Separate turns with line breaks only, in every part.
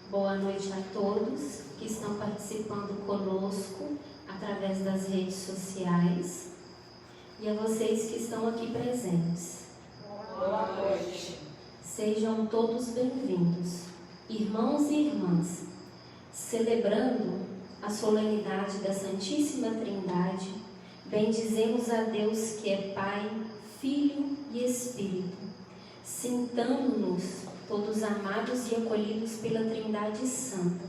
Boa noite a todos que estão participando conosco através das redes sociais e a vocês que estão aqui presentes.
Boa noite.
Sejam todos bem-vindos, irmãos e irmãs, celebrando a solenidade da Santíssima Trindade, bendizemos a Deus que é Pai, Filho e Espírito, sintamo-nos todos amados e acolhidos pela Trindade Santa,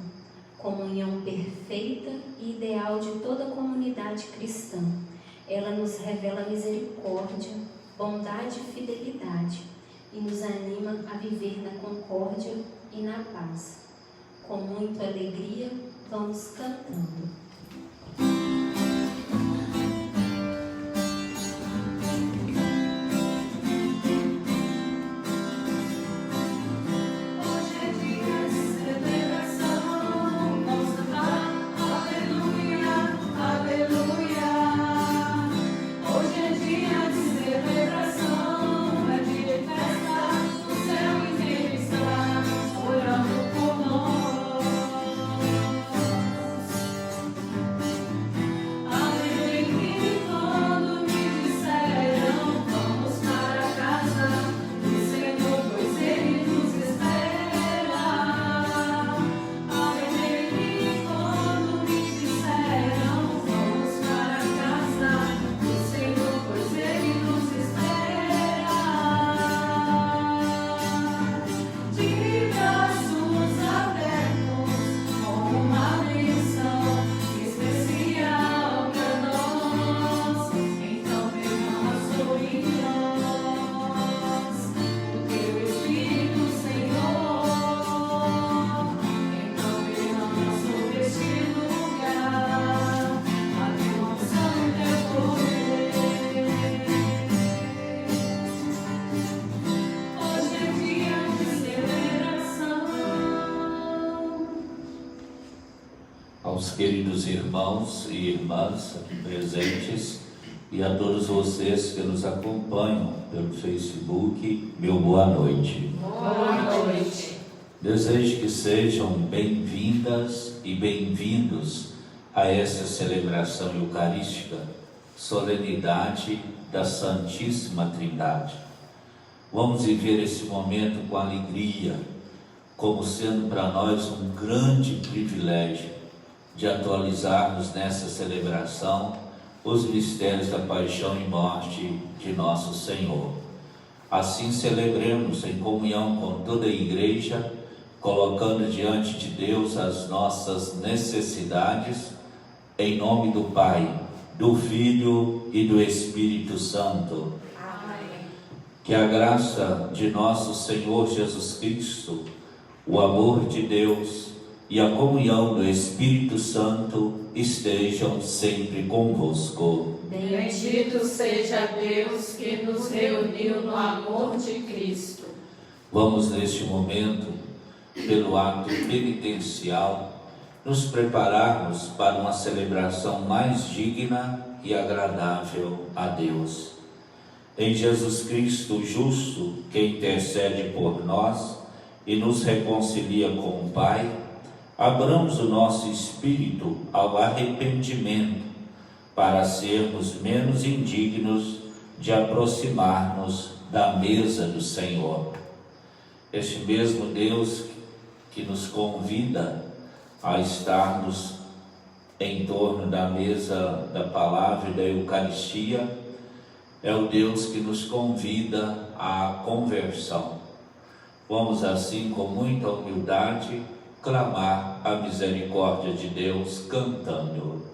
comunhão perfeita e ideal de toda a comunidade cristã. Ela nos revela misericórdia, bondade e fidelidade e nos anima a viver na concórdia e na paz. Com muita alegria, vamos cantando.
Aos queridos irmãos e irmãs aqui presentes e a todos vocês que nos acompanham pelo Facebook, meu boa noite.
Boa noite.
Desejo que sejam bem-vindas e bem-vindos a esta celebração eucarística, solenidade da Santíssima Trindade. Vamos viver esse momento com alegria, como sendo para nós um grande privilégio de atualizarmos nessa celebração os mistérios da paixão e morte de nosso Senhor. Assim celebremos em comunhão com toda a Igreja, colocando diante de Deus as nossas necessidades, em nome do Pai, do Filho e do Espírito Santo.
Amém.
Que a graça de nosso Senhor Jesus Cristo, o amor de Deus e a comunhão do Espírito Santo estejam sempre convosco.
Bendito seja Deus que nos reuniu no amor de Cristo.
Vamos neste momento, pelo ato penitencial, nos prepararmos para uma celebração mais digna e agradável a Deus. Em Jesus Cristo, justo, que intercede por nós e nos reconcilia com o Pai, abramos o nosso espírito ao arrependimento, para sermos menos indignos de aproximar-nos da mesa do Senhor. Este mesmo Deus que nos convida a estarmos em torno da mesa da palavra e da Eucaristia, é o Deus que nos convida à conversão. Vamos assim, com muita humildade, clamar a misericórdia de Deus cantando.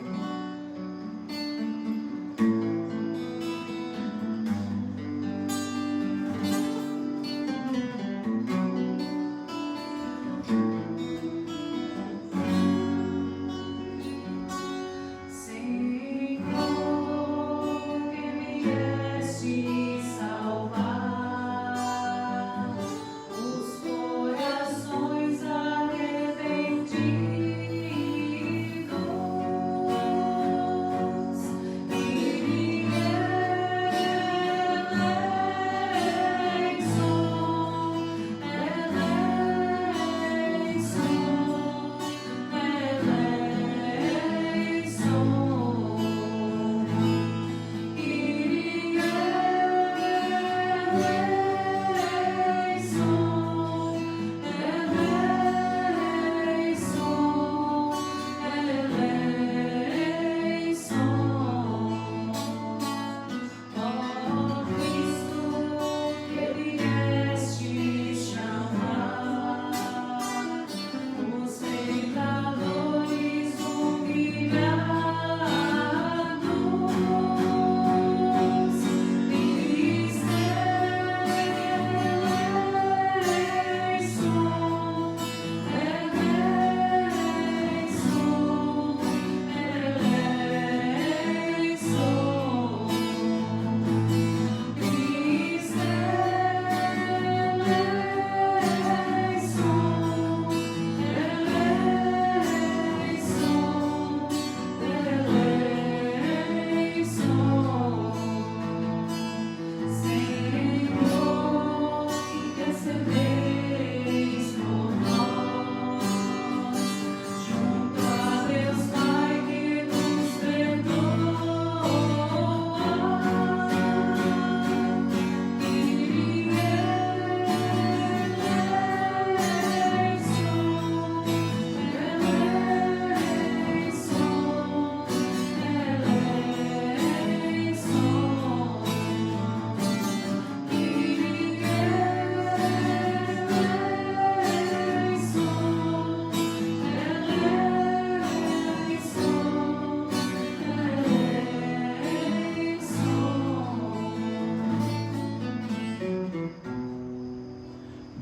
Corações arrependidos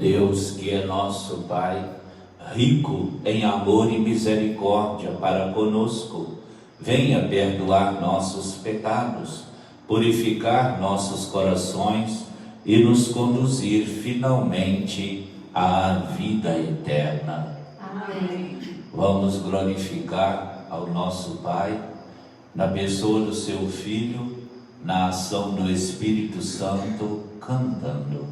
Deus, que é nosso Pai, rico em amor e misericórdia para conosco, venha perdoar nossos pecados, purificar nossos corações e nos conduzir finalmente à vida eterna.
Amém.
Vamos glorificar ao nosso Pai, na pessoa do seu Filho, na ação do Espírito Santo, cantando.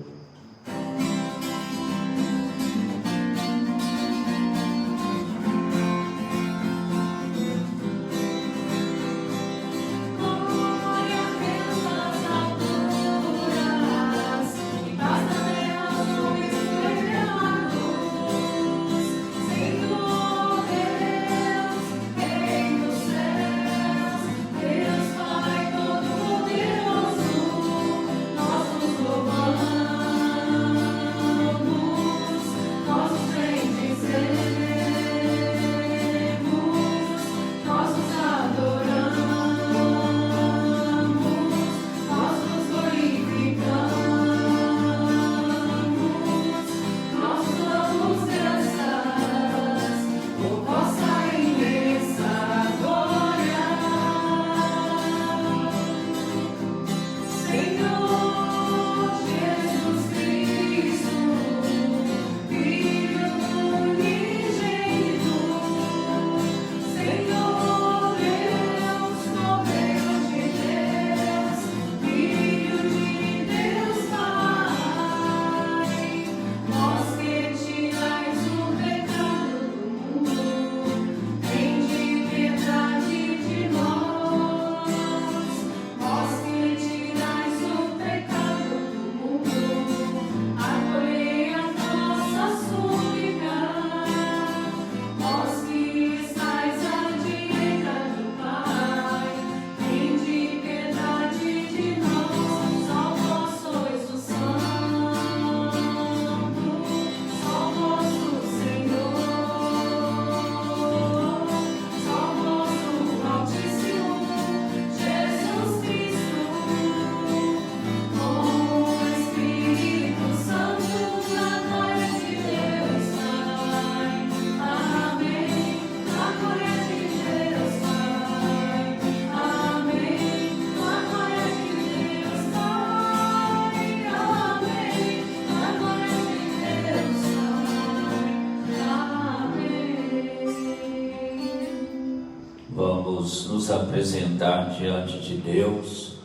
Vamos nos apresentar diante de Deus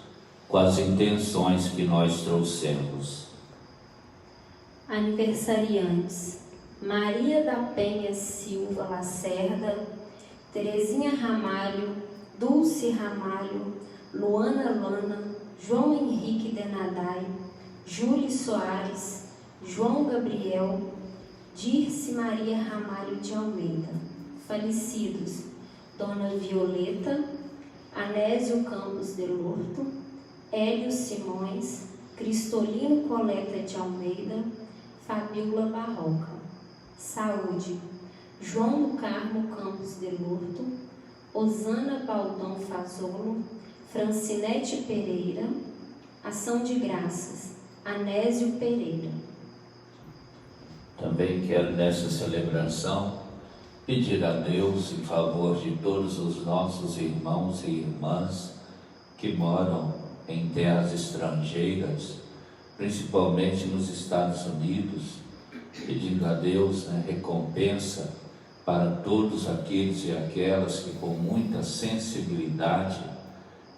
com as intenções que nós trouxemos.
Aniversariantes: Maria da Penha Silva Lacerda, Terezinha Ramalho, Dulce Ramalho, Luana Lana, João Henrique Denadai, Júlio Soares, João Gabriel, Dirce Maria Ramalho de Almeida. Falecidos: Dona Violeta, Anésio Campos de Lorto, Hélio Simões, Cristolino Coleta de Almeida, Fabíola Barroca. Saúde: João do Carmo Campos de Lorto, Osana Baldão Fazolo, Francinete Pereira. Ação de graças: Anésio Pereira.
Também quero nessa celebração pedir a Deus em favor de todos os nossos irmãos e irmãs que moram em terras estrangeiras, principalmente nos Estados Unidos, pedindo a Deus recompensa para todos aqueles e aquelas que com muita sensibilidade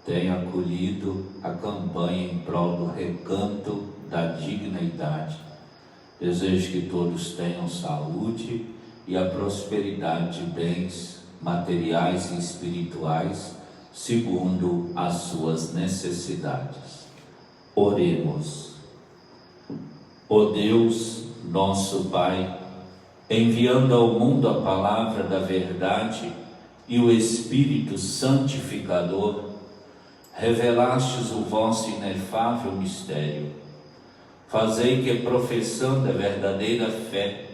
têm acolhido a campanha em prol do recanto da digna idade. Desejo que todos tenham saúde e a prosperidade de bens materiais e espirituais, segundo as suas necessidades. Oremos. Ó Deus, nosso Pai, enviando ao mundo a palavra da verdade e o Espírito santificador, revelastes o vosso inefável mistério. Fazei que, professando a verdadeira fé,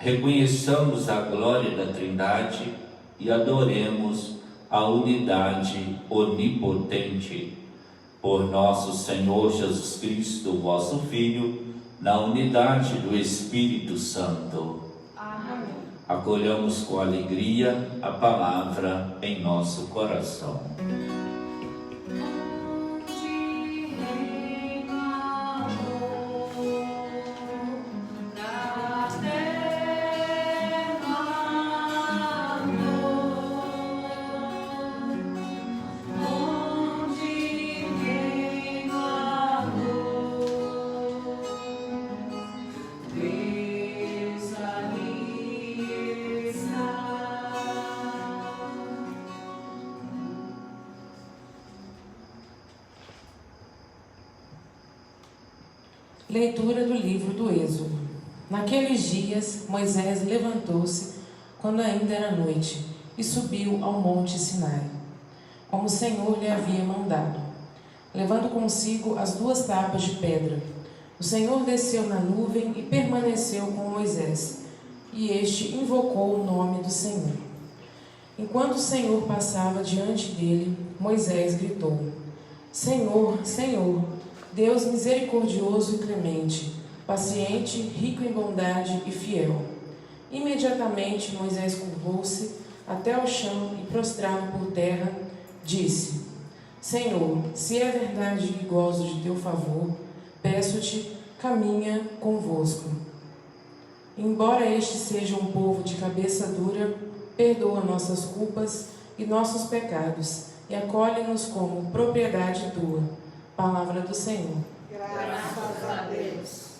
reconheçamos a glória da Trindade e adoremos a unidade onipotente. Por nosso Senhor Jesus Cristo, vosso Filho, na unidade do Espírito Santo.
Amém.
Acolhamos com alegria a palavra em nosso coração.
Leitura do livro do Êxodo. Naqueles dias, Moisés levantou-se, quando ainda era noite, e subiu ao monte Sinai, como o Senhor lhe havia mandado, levando consigo as 2 tábuas de pedra. O Senhor desceu na nuvem e permaneceu com Moisés, e este invocou o nome do Senhor. Enquanto o Senhor passava diante dele, Moisés gritou: Senhor, Senhor, Deus misericordioso e clemente, paciente, rico em bondade e fiel. Imediatamente Moisés curvou-se até ao chão e, prostrado por terra, disse: Senhor, se é verdade que gozo de teu favor, peço-te, caminha convosco. Embora este seja um povo de cabeça dura, perdoa nossas culpas e nossos pecados e acolhe-nos como propriedade tua. Palavra do Senhor.
Graças a Deus.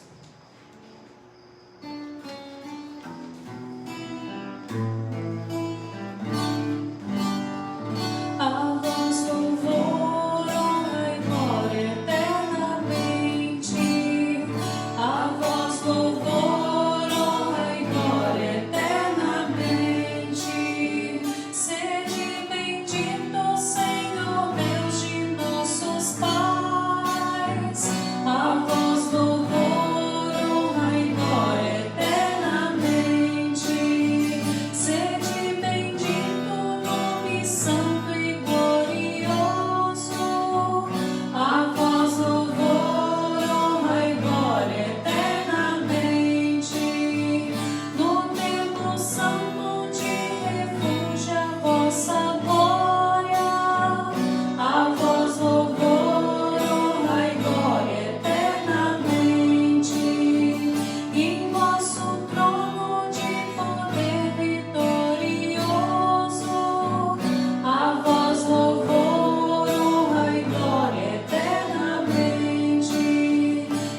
A vós louvor, honra e glória eternamente. A vós louvor, honra e glória eternamente. Sede bendito, Senhor Deus de nossos pais. A vós louvor, honra e glória eternamente. Sede bendito, nome santo e glorioso. A vós louvor, honra e glória eternamente. No templo santo onde refúgia a vossa glória. A vós louvor, honra e glória eternamente. Em vosso trono de poder vitorioso. A vós louvor, honra e glória eternamente.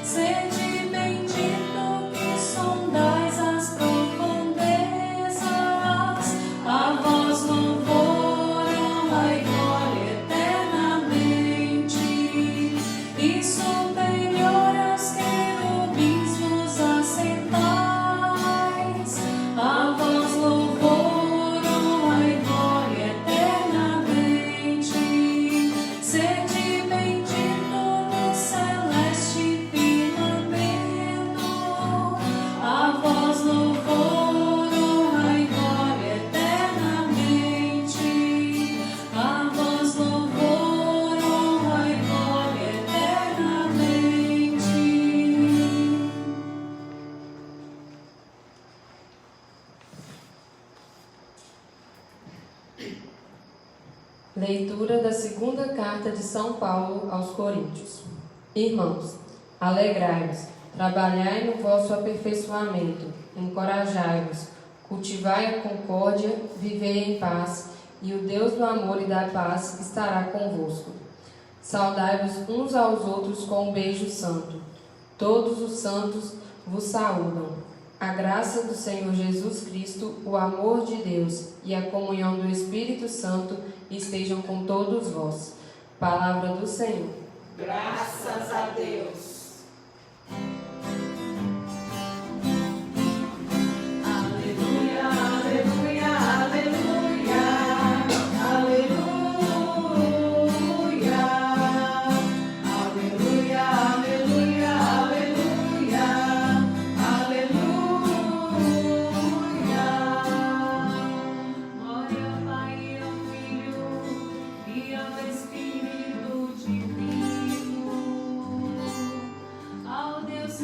Sede bendito que sondais as profundezas. A vós louvor, honra e glória eternamente. E superior aos querubins vos assentais. A vós louvor, honra e glória eternamente. Sede bendito no celeste firmamento. A vós louvor, honra e glória eternamente. A vós louvor, honra e glória eternamente.
Leitura da segunda carta de São Paulo aos Coríntios. Irmãos, alegrai-vos, trabalhai no vosso aperfeiçoamento, encorajai-vos, cultivai a concórdia, vivei em paz, e o Deus do amor e da paz estará convosco. Saudai-vos uns aos outros com um beijo santo. Todos os santos vos saúdam. A graça do Senhor Jesus Cristo, o amor de Deus e a comunhão do Espírito Santo estejam com todos vós. Palavra do Senhor.
Graças a Deus. Aleluia, aleluia, aleluia. Aleluia. Aleluia, aleluia, aleluia. Aleluia.
Glória ao Pai e ao Filho e ao Espírito Divino, ao Deus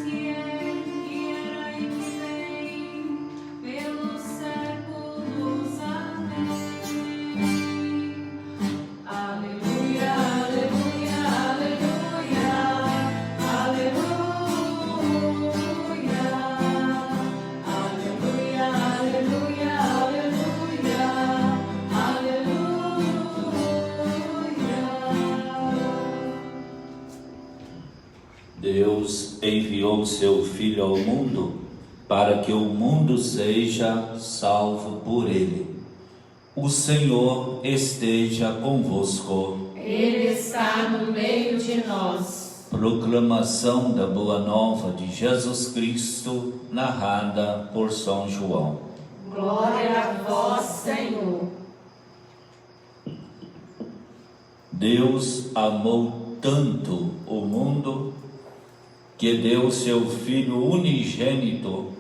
enviou seu Filho ao mundo, para que o mundo seja salvo por ele. O Senhor esteja convosco.
Ele está no meio de nós.
Proclamação da Boa Nova de Jesus Cristo, narrada por São João.
Glória a vós, Senhor.
Deus amou tanto o mundo que deu seu Filho unigênito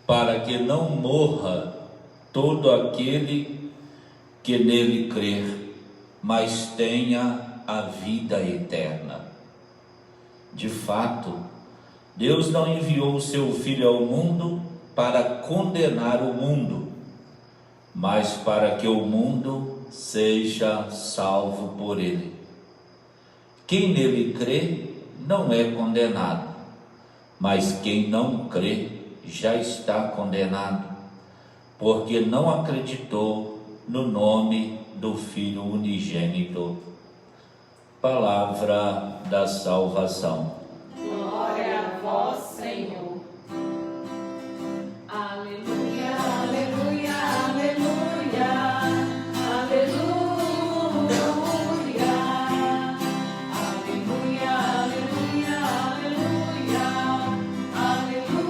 para que não morra todo aquele que nele crer, mas tenha a vida eterna. De fato, Deus não enviou o seu Filho ao mundo para condenar o mundo, mas para que o mundo seja salvo por ele. Quem nele crê não é condenado, mas quem não crê já está condenado, porque não acreditou no nome do Filho unigênito. Palavra da salvação.
Glória a vós, Senhor. Aleluia, aleluia, aleluia. Aleluia. Aleluia, aleluia, aleluia.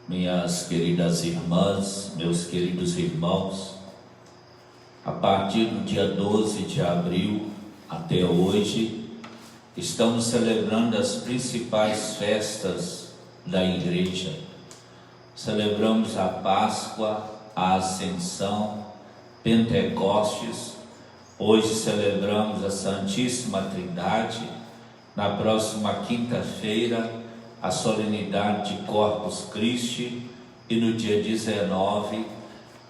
Minhas queridas irmãs, meus queridos irmãos, a partir do dia 12 de abril até hoje, estamos celebrando as principais festas da Igreja. Celebramos a Páscoa, a Ascensão, Pentecostes. Hoje celebramos a Santíssima Trindade. Na próxima quinta-feira, a solenidade de Corpus Christi. E no dia 19,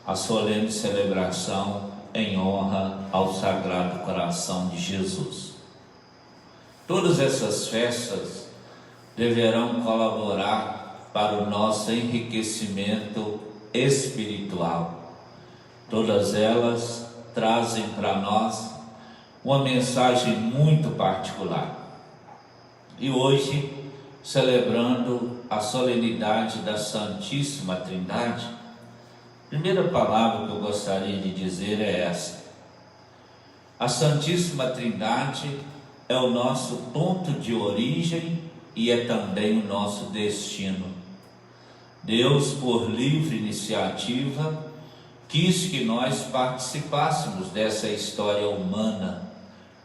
a solene celebração em honra ao Sagrado Coração de Jesus. Todas essas festas deverão colaborar para o nosso enriquecimento espiritual. Todas elas trazem para nós uma mensagem muito particular. E hoje, celebrando a solenidade da Santíssima Trindade, a primeira palavra que eu gostaria de dizer é essa: a Santíssima Trindade é o nosso ponto de origem e é também o nosso destino. Deus, por livre iniciativa, quis que nós participássemos dessa história humana,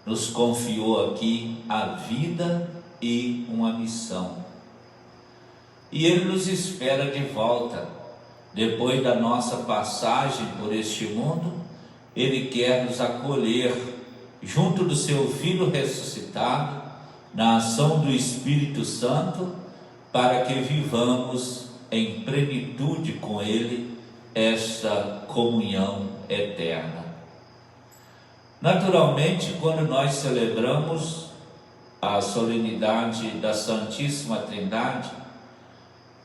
nos confiou aqui a vida e uma missão. E Ele nos espera de volta. Depois da nossa passagem por este mundo, Ele quer nos acolher junto do seu Filho ressuscitado, na ação do Espírito Santo, para que vivamos em plenitude com Ele esta comunhão eterna. Naturalmente, quando nós celebramos a solenidade da Santíssima Trindade,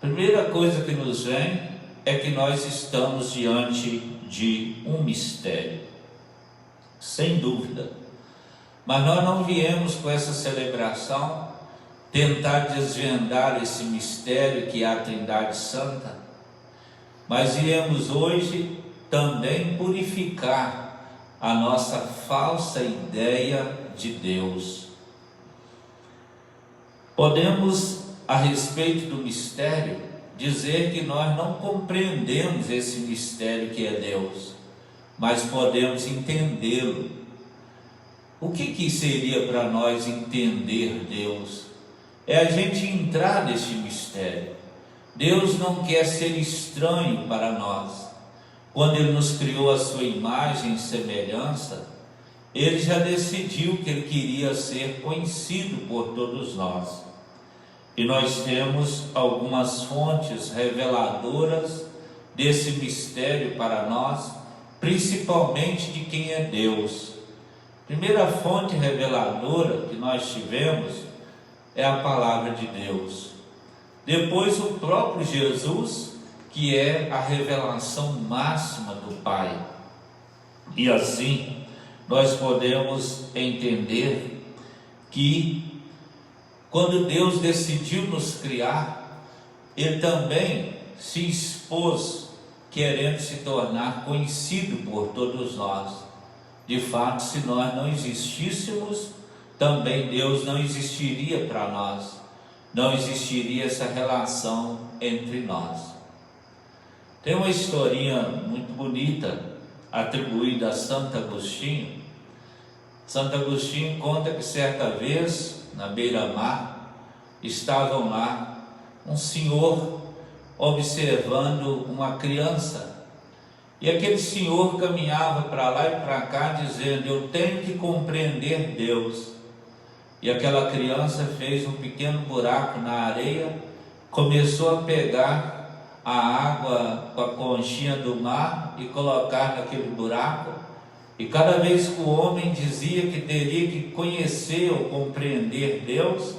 a primeira coisa que nos vem é que nós estamos diante de um mistério, sem dúvida. Mas nós não viemos com essa celebração tentar desvendar esse mistério que é a Trindade Santa, mas viemos hoje também purificar a nossa falsa ideia de Deus. Podemos, a respeito do mistério, dizer que nós não compreendemos esse mistério que é Deus, mas podemos entendê-lo. O que seria para nós entender Deus? É a gente entrar nesse mistério. Deus não quer ser estranho para nós. Quando Ele nos criou a sua imagem e semelhança, Ele já decidiu que Ele queria ser conhecido por todos nós. E nós temos algumas fontes reveladoras desse mistério para nós, principalmente de quem é Deus. A primeira fonte reveladora que nós tivemos é a palavra de Deus. Depois o próprio Jesus, que é a revelação máxima do Pai. E assim, nós podemos entender que quando Deus decidiu nos criar, Ele também se expôs, querendo se tornar conhecido por todos nós. De fato, se nós não existíssemos, também Deus não existiria para nós, não existiria essa relação entre nós. Tem uma historinha muito bonita atribuída a Santo Agostinho. Santo Agostinho conta que certa vez, na beira-mar, estavam lá um senhor observando uma criança, e aquele senhor caminhava para lá e para cá dizendo: eu tenho que compreender Deus. E aquela criança fez um pequeno buraco na areia, começou a pegar a água com a conchinha do mar e colocar naquele buraco, e cada vez que o homem dizia que teria que conhecer ou compreender Deus,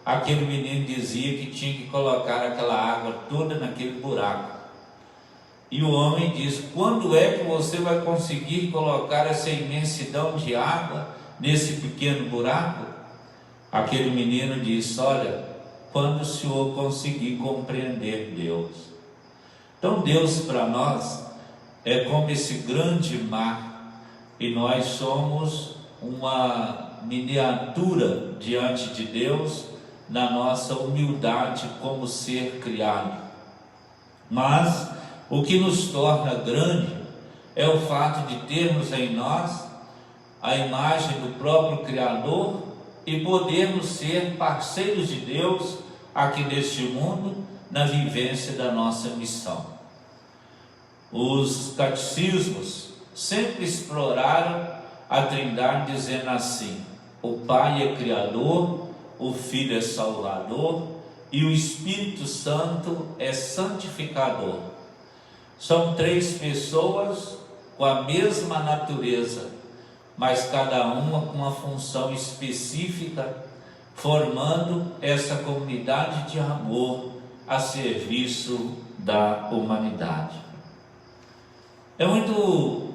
aquele menino dizia que tinha que colocar aquela água toda naquele buraco. E o homem diz: quando é que você vai conseguir colocar essa imensidão de água nesse pequeno buraco? Aquele menino disse: olha, quando o senhor conseguir compreender Deus. Então Deus para nós é como esse grande mar, e nós somos uma miniatura diante de Deus na nossa humildade como ser criado. Mas o que nos torna grande é o fato de termos em nós a imagem do próprio Criador e podermos ser parceiros de Deus aqui neste mundo, na vivência da nossa missão. Os catecismos sempre exploraram a Trindade dizendo assim: o Pai é Criador, o Filho é Salvador e o Espírito Santo é Santificador. São três pessoas com a mesma natureza, mas cada uma com uma função específica, formando essa comunidade de amor a serviço da humanidade. É muito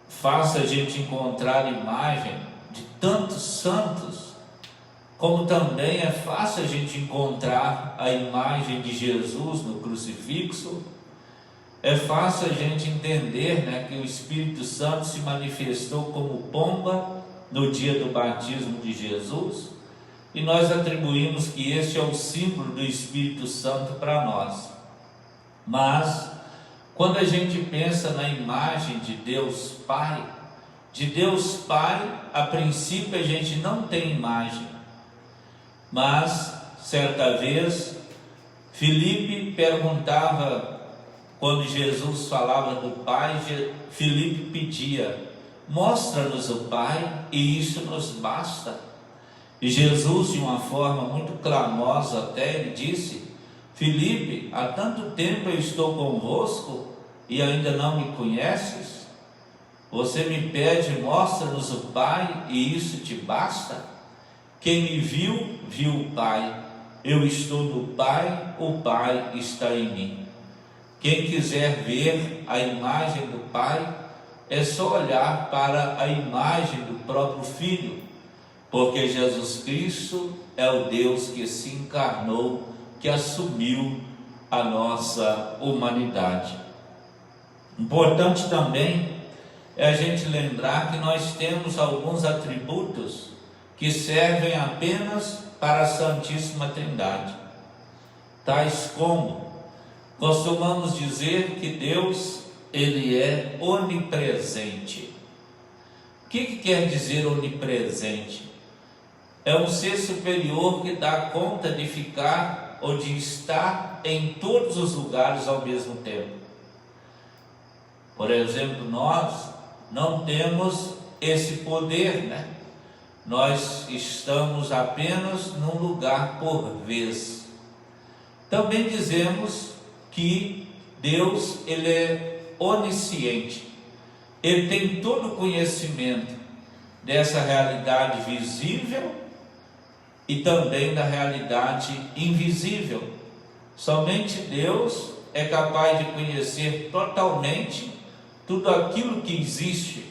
fácil a gente encontrar imagem de tantos santos, como também é fácil a gente encontrar a imagem de Jesus no crucifixo. É fácil a gente entender, que o Espírito Santo se manifestou como pomba no dia do batismo de Jesus, e nós atribuímos que este é o símbolo do Espírito Santo para nós. Mas quando a gente pensa na imagem de Deus Pai, a princípio a gente não tem imagem. Mas certa vez Filipe perguntava, quando Jesus falava do Pai, Filipe pedia: mostra-nos o Pai e isso nos basta. E Jesus, de uma forma muito clamosa até, ele disse: Filipe, há tanto tempo eu estou convosco e ainda não me conheces? Você me pede: mostra-nos o Pai e isso te basta? Quem me viu, viu o Pai. Eu estou no Pai, o Pai está em mim. Quem quiser ver a imagem do Pai, é só olhar para a imagem do próprio Filho, porque Jesus Cristo é o Deus que se encarnou, que assumiu a nossa humanidade. Importante também é a gente lembrar que nós temos alguns atributos que servem apenas para a Santíssima Trindade, tais como: costumamos dizer que Deus, Ele é onipresente. O que quer dizer onipresente? É um ser superior que dá conta de ficar ou de estar em todos os lugares ao mesmo tempo. Por exemplo, nós não temos esse poder, Nós estamos apenas num lugar por vez. Também dizemos que Deus, Ele é onisciente. Ele tem todo o conhecimento dessa realidade visível e também da realidade invisível. Somente Deus é capaz de conhecer totalmente tudo aquilo que existe.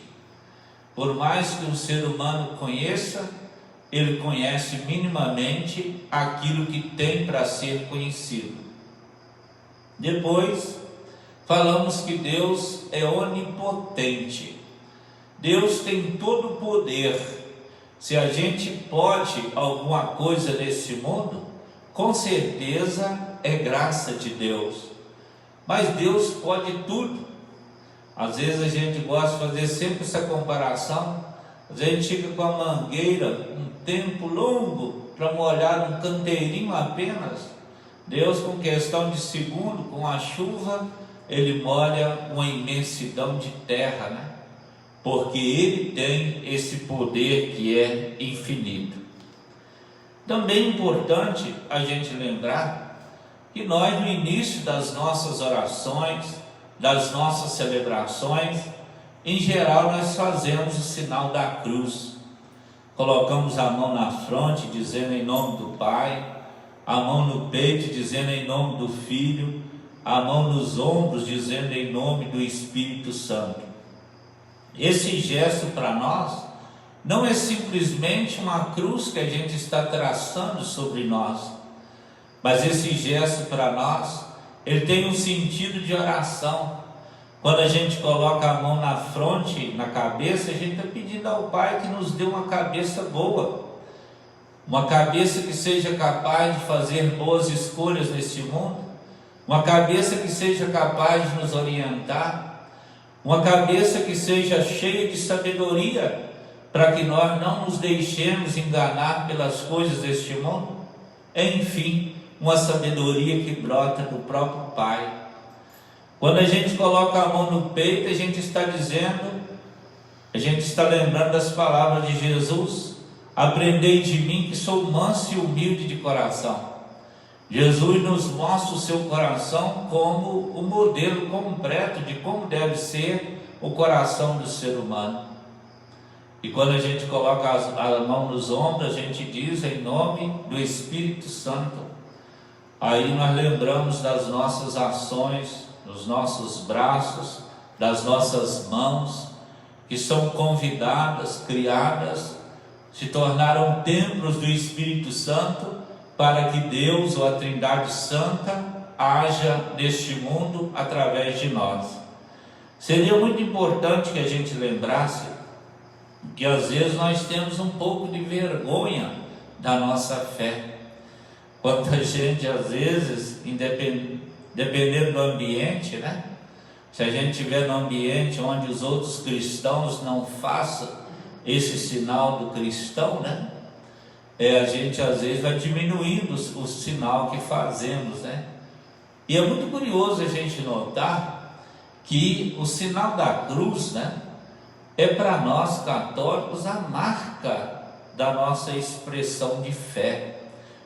Por mais que o ser humano conheça, ele conhece minimamente aquilo que tem para ser conhecido. Depois, falamos que Deus é onipotente. Deus tem todo o poder. Se a gente pode alguma coisa nesse mundo, com certeza é graça de Deus. Mas Deus pode tudo. Às vezes a gente gosta de fazer sempre essa comparação. Às vezes a gente fica com a mangueira um tempo longo para molhar um canteirinho apenas. Deus, com questão de segundo, com a chuva, Ele molha uma imensidão de terra, né? Porque Ele tem esse poder que é infinito. Também é importante a gente lembrar que nós, no início das nossas orações, das nossas celebrações, em geral nós fazemos o sinal da cruz. Colocamos a mão na fronte, dizendo em nome do Pai, a mão no peito, dizendo em nome do Filho, a mão nos ombros, dizendo em nome do Espírito Santo. Esse gesto para nós não é simplesmente uma cruz que a gente está traçando sobre nós, mas esse gesto para nós, ele tem um sentido de oração. Quando a gente coloca a mão na fronte, na cabeça, a gente está pedindo ao Pai que nos dê uma cabeça boa, uma cabeça que seja capaz de fazer boas escolhas nesse mundo, uma cabeça que seja capaz de nos orientar, uma cabeça que seja cheia de sabedoria, para que nós não nos deixemos enganar pelas coisas deste mundo. Enfim, uma sabedoria que brota do próprio Pai. Quando a gente coloca a mão no peito, a gente está dizendo, a gente está lembrando das palavras de Jesus: aprendei de mim que sou manso e humilde de coração. Jesus nos mostra o seu coração como o modelo completo de como deve ser o coração do ser humano. E quando a gente coloca a mão nos ombros, a gente diz em nome do Espírito Santo. Aí nós lembramos das nossas ações, dos nossos braços, das nossas mãos, que são convidadas, criadas, se tornaram templos do Espírito Santo, para que Deus, ou a Trindade Santa, haja neste mundo através de nós. Seria muito importante que a gente lembrasse que às vezes nós temos um pouco de vergonha da nossa fé. Quanta gente, às vezes, dependendo do ambiente, né? Se a gente estiver no ambiente onde os outros cristãos não façam esse sinal do cristão, né? A gente às vezes vai diminuindo o sinal que fazemos, né? E é muito curioso a gente notar que o sinal da cruz, né, é para nós católicos a marca da nossa expressão de fé.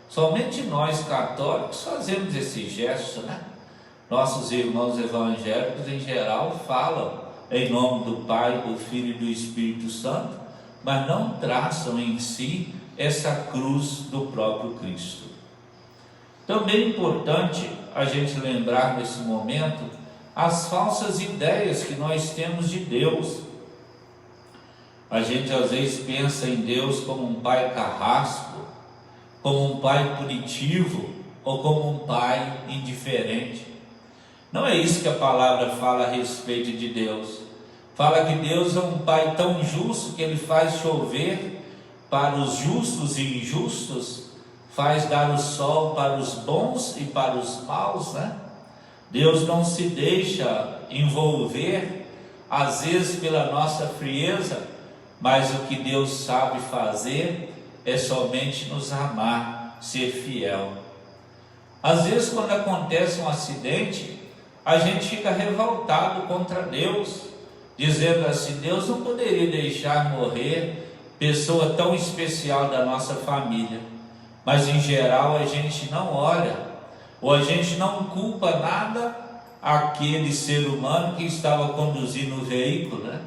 Somente nós católicos fazemos esse gesto, né? Nossos irmãos evangélicos em geral falam em nome do Pai, do Filho e do Espírito Santo, mas não traçam em si essa cruz do próprio Cristo. Também é importante a gente lembrar nesse momento as falsas ideias que nós temos de Deus. A gente às vezes pensa em Deus como um pai carrasco, como um pai punitivo ou como um pai indiferente. Não é isso que a palavra fala a respeito de Deus. Fala que Deus é um pai tão justo que Ele faz chover para os justos e injustos, faz dar o sol para os bons e para os maus, né? Deus não se deixa envolver, às vezes pela nossa frieza, mas o que Deus sabe fazer é somente nos amar, ser fiel. Às vezes, quando acontece um acidente, a gente fica revoltado contra Deus, dizendo assim: Deus não poderia deixar morrer pessoa tão especial da nossa família. Mas em geral a gente não olha, ou a gente não culpa nada aquele ser humano que estava conduzindo o veículo, né?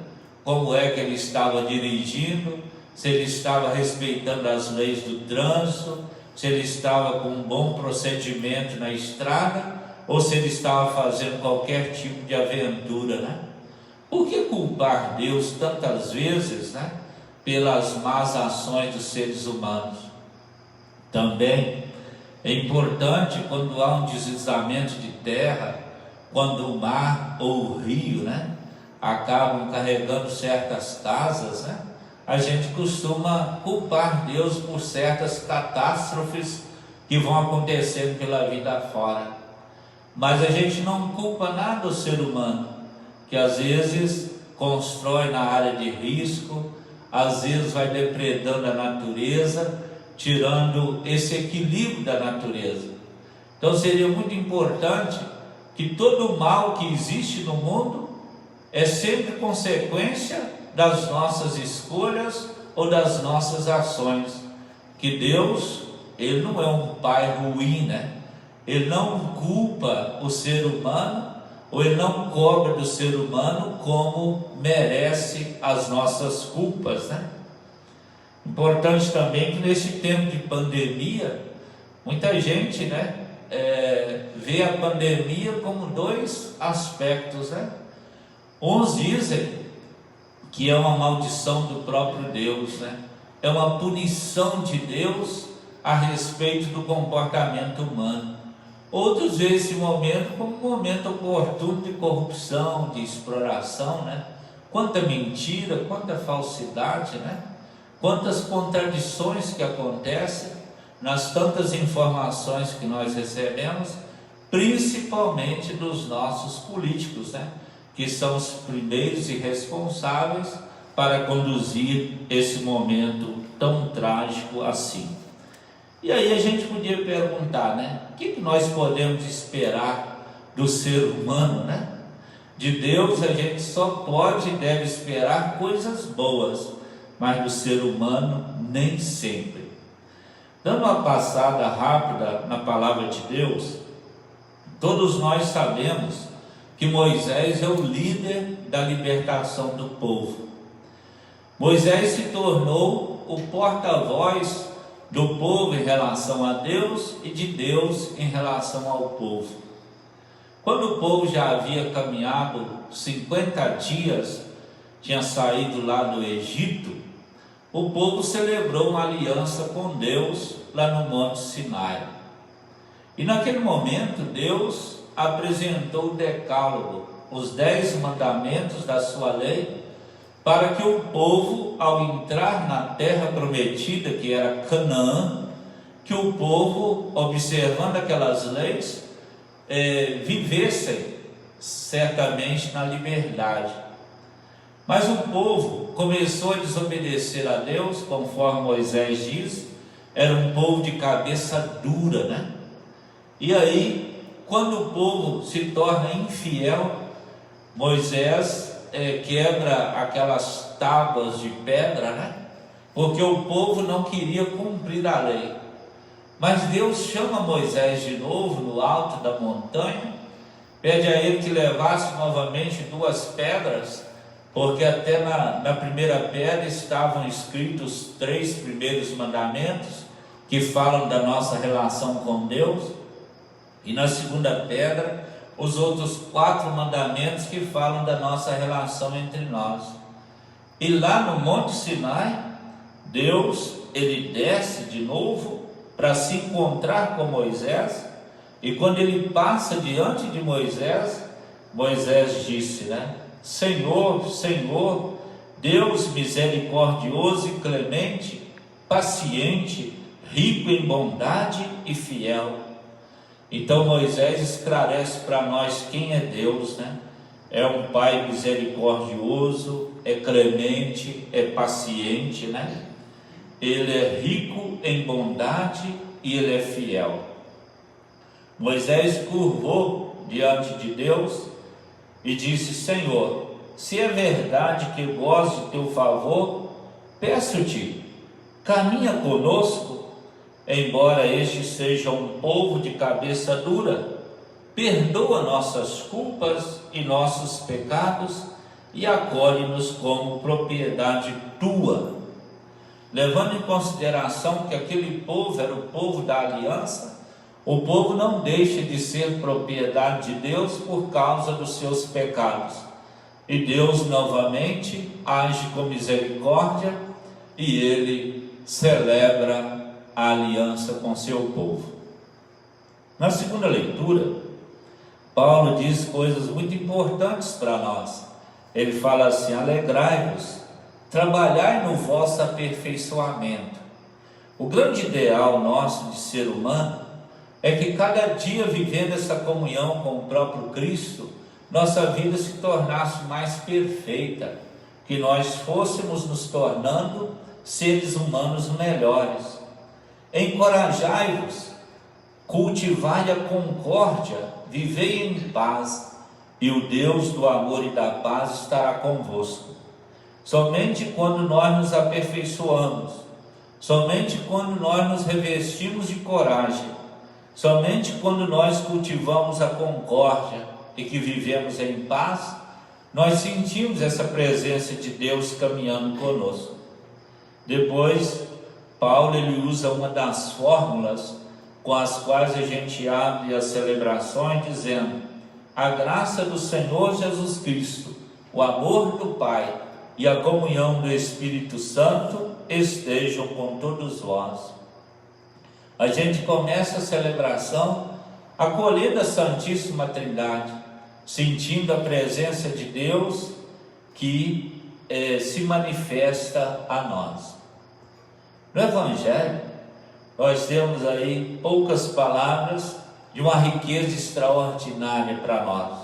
Como é que ele estava dirigindo, se ele estava respeitando as leis do trânsito, se ele estava com um bom procedimento na estrada, ou se ele estava fazendo qualquer tipo de aventura, né? Por que culpar Deus tantas vezes, né, pelas más ações dos seres humanos? Também é importante, quando há um deslizamento de terra, quando o mar ou o rio, né, acabam carregando certas casas, né, a gente costuma culpar Deus por certas catástrofes que vão acontecendo pela vida afora. Mas a gente não culpa nada o ser humano, que às vezes constrói na área de risco, às vezes vai depredando a natureza, tirando esse equilíbrio da natureza. Então seria muito importante que todo o mal que existe no mundo é sempre consequência das nossas escolhas ou das nossas ações. Que Deus, Ele não é um pai ruim, né? Ele não culpa o ser humano, ou Ele não cobra do ser humano como merece as nossas culpas, né? Importante também que nesse tempo de pandemia, muita gente, né, vê a pandemia como dois aspectos, né? Uns dizem que é uma maldição do próprio Deus, né? É uma punição de Deus a respeito do comportamento humano. Outros veem esse momento como um momento oportuno de corrupção, de exploração, né? Quanta mentira, quanta falsidade, né? Quantas contradições que acontecem nas tantas informações que nós recebemos, principalmente dos nossos políticos, né? Que são os primeiros e responsáveis para conduzir esse momento tão trágico assim. E aí a gente podia perguntar, né? O que nós podemos esperar do ser humano, né? De Deus a gente só pode e deve esperar coisas boas, mas do ser humano nem sempre. Dando uma passada rápida na palavra de Deus, todos nós sabemos que Moisés é o líder da libertação do povo. Moisés se tornou o porta-voz do povo em relação a Deus e de Deus em relação ao povo. Quando o povo já havia caminhado 50 dias, tinha saído lá do Egito, o povo celebrou uma aliança com Deus lá no Monte Sinai. E naquele momento Deus apresentou o decálogo, os 10 mandamentos da sua lei, para que o povo, ao entrar na terra prometida, que era Canaã, que o povo, observando aquelas leis, vivessem certamente na liberdade. Mas o povo começou a desobedecer a Deus, conforme Moisés diz, era um povo de cabeça dura, né? E aí, quando o povo se torna infiel, Moisés quebra aquelas tábuas de pedra, né? Porque o povo não queria cumprir a lei. Mas Deus chama Moisés de novo no alto da montanha, pede a ele que levasse novamente 2 pedras, porque até na primeira pedra estavam escritos os 3 primeiros mandamentos, que falam da nossa relação com Deus, e na segunda pedra, os outros 4 mandamentos que falam da nossa relação entre nós. E lá no Monte Sinai, Deus, ele desce de novo para se encontrar com Moisés, e quando ele passa diante de Moisés, Moisés disse, né? Senhor, Senhor, Deus misericordioso e clemente, paciente, rico em bondade e fiel. Então Moisés esclarece para nós quem é Deus, né? É um Pai misericordioso, é clemente, é paciente, né? Ele é rico em bondade e ele é fiel. Moisés curvou diante de Deus e disse: Senhor, se é verdade que gosto de teu favor, peço-te, caminha conosco, embora este seja um povo de cabeça dura, perdoa nossas culpas e nossos pecados e acolhe-nos como propriedade tua. Levando em consideração que aquele povo era o povo da aliança, o povo não deixa de ser propriedade de Deus por causa dos seus pecados. e Deus novamente age com misericórdia e ele celebra a aliança com seu povo. Na segunda leitura, Paulo diz coisas muito importantes para nós. Ele fala assim: alegrai-vos, trabalhai no vosso aperfeiçoamento. O grande ideal nosso de ser humano é que cada dia, vivendo essa comunhão com o próprio Cristo, nossa vida se tornasse mais perfeita, que nós fôssemos nos tornando seres humanos melhores. Encorajai-vos, cultivai a concórdia, vivei em paz, e o Deus do amor e da paz estará convosco. Somente quando nós nos aperfeiçoamos, somente quando nós nos revestimos de coragem, somente quando nós cultivamos a concórdia e que vivemos em paz, nós sentimos essa presença de Deus caminhando conosco. Depois, Paulo ele usa uma das fórmulas com as quais a gente abre as celebrações, dizendo: a graça do Senhor Jesus Cristo, o amor do Pai e a comunhão do Espírito Santo estejam com todos vós. A gente começa a celebração acolhendo a Santíssima Trindade, sentindo a presença de Deus que se manifesta a nós. No Evangelho, nós temos aí poucas palavras de uma riqueza extraordinária para nós.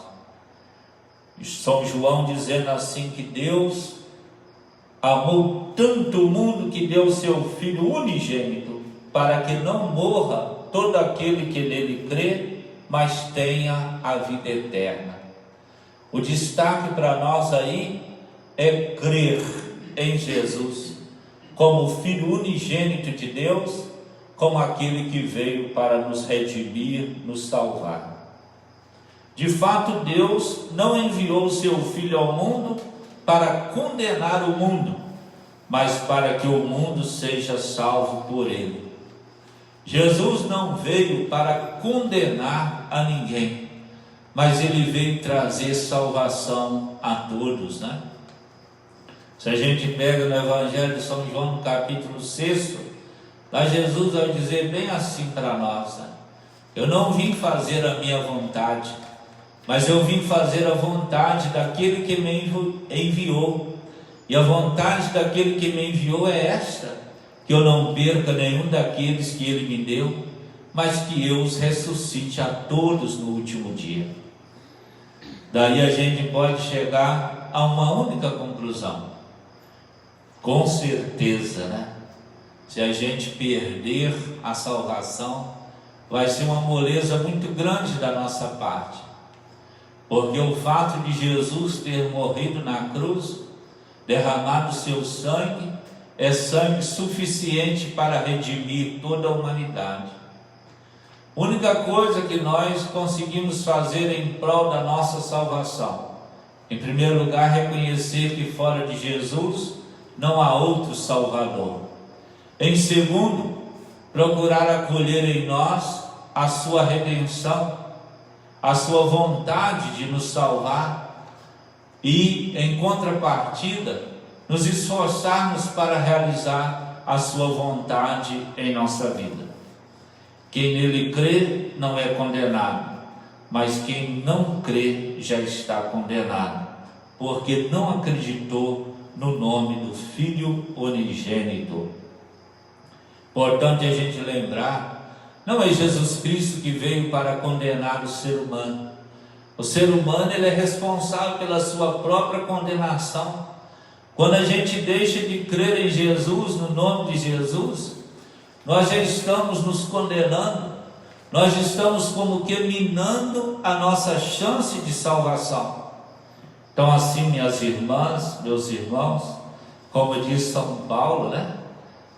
São João dizendo assim que Deus amou tanto o mundo que deu seu Filho unigênito, para que não morra todo aquele que nele crê, mas tenha a vida eterna. O destaque para nós aí é crer em Jesus como o Filho unigênito de Deus, como aquele que veio para nos redimir, nos salvar. De fato, Deus não enviou o seu Filho ao mundo para condenar o mundo, mas para que o mundo seja salvo por ele. Jesus não veio para condenar a ninguém, mas ele veio trazer salvação a todos, né? Se a gente pega no Evangelho de São João, no capítulo 6, lá Jesus vai dizer bem assim para nós, né? Eu não vim fazer a minha vontade, mas eu vim fazer a vontade daquele que me enviou. E a vontade daquele que me enviou é esta: que eu não perca nenhum daqueles que ele me deu, mas que eu os ressuscite a todos no último dia. Daí a gente pode chegar a uma única conclusão: com certeza, né? Se a gente perder a salvação, vai ser uma moleza muito grande da nossa parte, porque o fato de Jesus ter morrido na cruz, derramado seu sangue, é sangue suficiente para redimir toda a humanidade. A única coisa que nós conseguimos fazer em prol da nossa salvação, em primeiro lugar, reconhecer que fora de Jesus não há outro Salvador. Em segundo, procurar acolher em nós a sua redenção, a sua vontade de nos salvar e, em contrapartida, nos esforçarmos para realizar a sua vontade em nossa vida. Quem nele crê não é condenado, mas quem não crê já está condenado, porque não acreditou no nome do Filho unigênito. Importante a gente lembrar, não é Jesus Cristo que veio para condenar o ser humano. O ser humano ele é responsável pela sua própria condenação. Quando a gente deixa de crer em Jesus, no nome de Jesus, nós já estamos nos condenando, nós estamos como que minando a nossa chance de salvação. Então assim, minhas irmãs, meus irmãos, como diz São Paulo, né?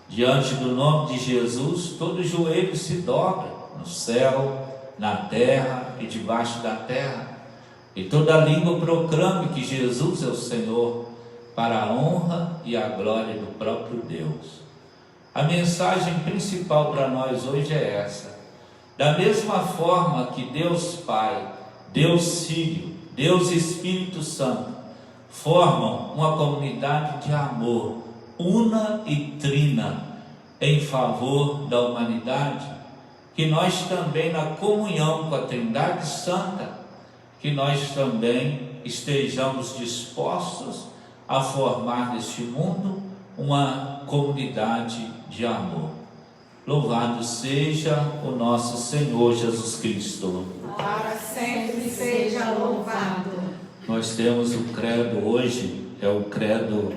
Diante do nome de Jesus, todo joelho se dobra, no céu, na terra e debaixo da terra, e toda língua proclame que Jesus é o Senhor, para a honra e a glória do próprio Deus. A mensagem principal para nós hoje é essa: da mesma forma que Deus Pai, Deus Filho, Deus Espírito Santo formam uma comunidade de amor, una e trina, em favor da humanidade, que nós também, na comunhão com a Trindade Santa, que nós também estejamos dispostos a formar neste mundo uma comunidade de amor. Louvado seja o nosso Senhor Jesus Cristo.
Para sempre seja louvado.
Nós temos o credo hoje, é o credo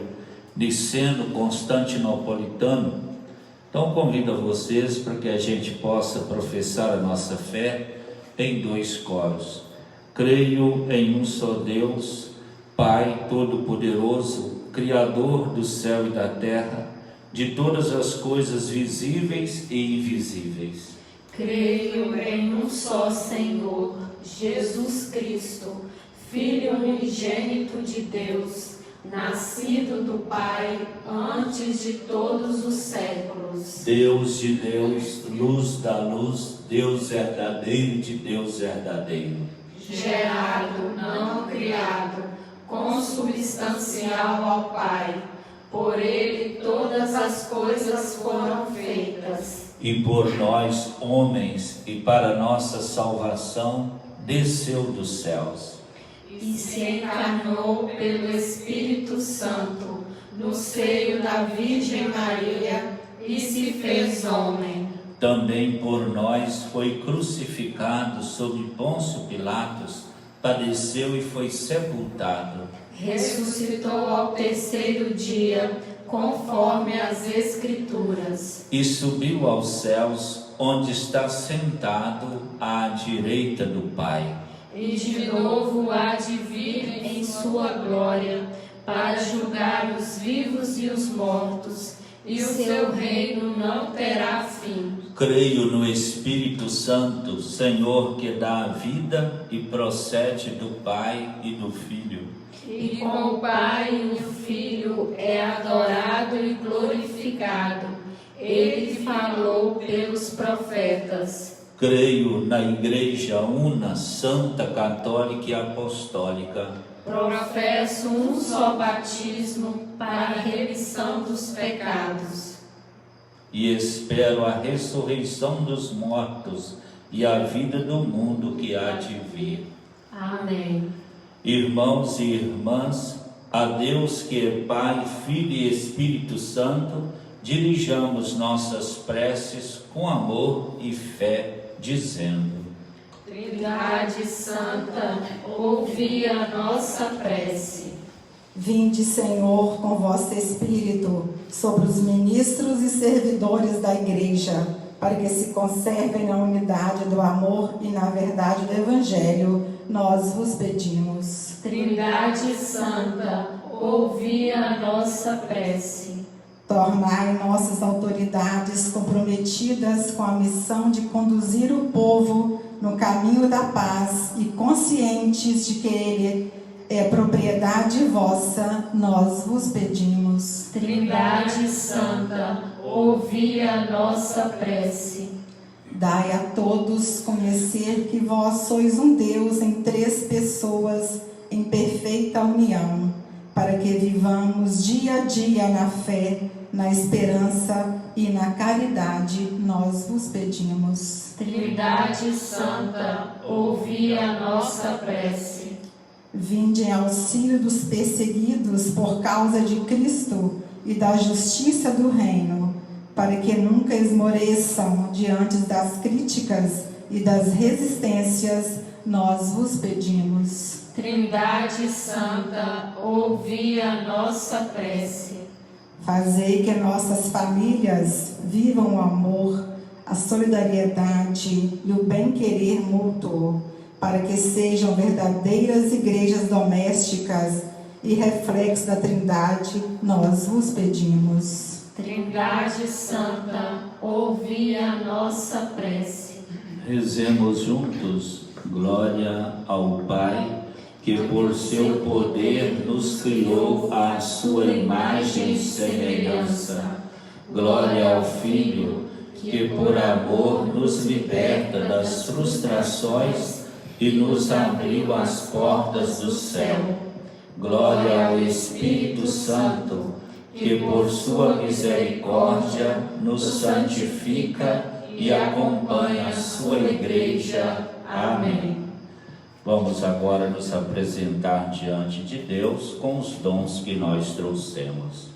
niceno-constantinopolitano. Então convido a vocês para que a gente possa professar a nossa fé em 2 coros. Creio em um só Deus, Pai Todo-Poderoso, Criador do céu e da terra, de todas as coisas visíveis e invisíveis.
Creio em um só Senhor, Jesus Cristo, Filho unigênito de Deus, nascido do Pai antes de todos os séculos.
Deus de Deus, luz da luz, Deus verdadeiro de Deus verdadeiro.
Gerado, não criado, consubstancial ao Pai. Por Ele todas as coisas foram feitas.
E por nós, homens, e para nossa salvação, desceu dos céus.
E se encarnou pelo Espírito Santo no seio da Virgem Maria e se fez homem.
Também por nós foi crucificado sob Pôncio Pilatos, padeceu e foi sepultado.
Ressuscitou ao 3º dia, conforme as Escrituras.
E subiu aos céus, onde está sentado à direita do Pai.
E de novo há de vir em sua glória, para julgar os vivos e os mortos, e o seu reino não terá fim.
Creio no Espírito Santo, Senhor, que dá a vida e procede do Pai e do Filho.
E com o Pai e o Filho é adorado e glorificado. Ele falou pelos profetas.
Creio na Igreja Una, Santa, Católica e Apostólica.
Professo um só batismo para a remissão dos pecados.
E espero a ressurreição dos mortos e a vida do mundo que há de vir.
Amém.
Irmãos e irmãs, a Deus que é Pai, Filho e Espírito Santo, dirijamos nossas preces com amor e fé, dizendo:
Trindade Santa, ouvi a nossa prece.
Vinde, Senhor, com vosso Espírito, sobre os ministros e servidores da Igreja, para que se conservem na unidade do amor e na verdade do Evangelho, nós vos pedimos.
Trindade Santa, ouvi a nossa prece.
Tornai nossas autoridades comprometidas com a missão de conduzir o povo no caminho da paz e conscientes de que ele é propriedade vossa, nós vos pedimos.
Trindade Santa, ouvi a nossa prece.
Dai a todos conhecer que vós sois um Deus em 3 pessoas, em perfeita união, para que vivamos dia a dia na fé, na esperança e na caridade, nós vos pedimos.
Trindade Santa, ouvi a nossa prece.
Vinde em auxílio dos perseguidos por causa de Cristo e da justiça do reino, para que nunca esmoreçam diante das críticas e das resistências, nós vos pedimos.
Trindade Santa, ouvi a nossa prece.
Fazei que nossas famílias vivam o amor, a solidariedade e o bem-querer mútuo, para que sejam verdadeiras igrejas domésticas e reflexo da Trindade, nós vos pedimos.
Trindade Santa, ouvi a nossa prece.
Rezemos juntos. Glória ao Pai, que por seu poder nos criou à sua imagem e semelhança. Glória ao Filho, que por amor nos liberta das frustrações e nos abriu as portas do céu. Glória ao Espírito Santo, que por sua misericórdia nos santifica e acompanha a sua igreja. Amém. Vamos agora nos apresentar diante de Deus com os dons que nós trouxemos.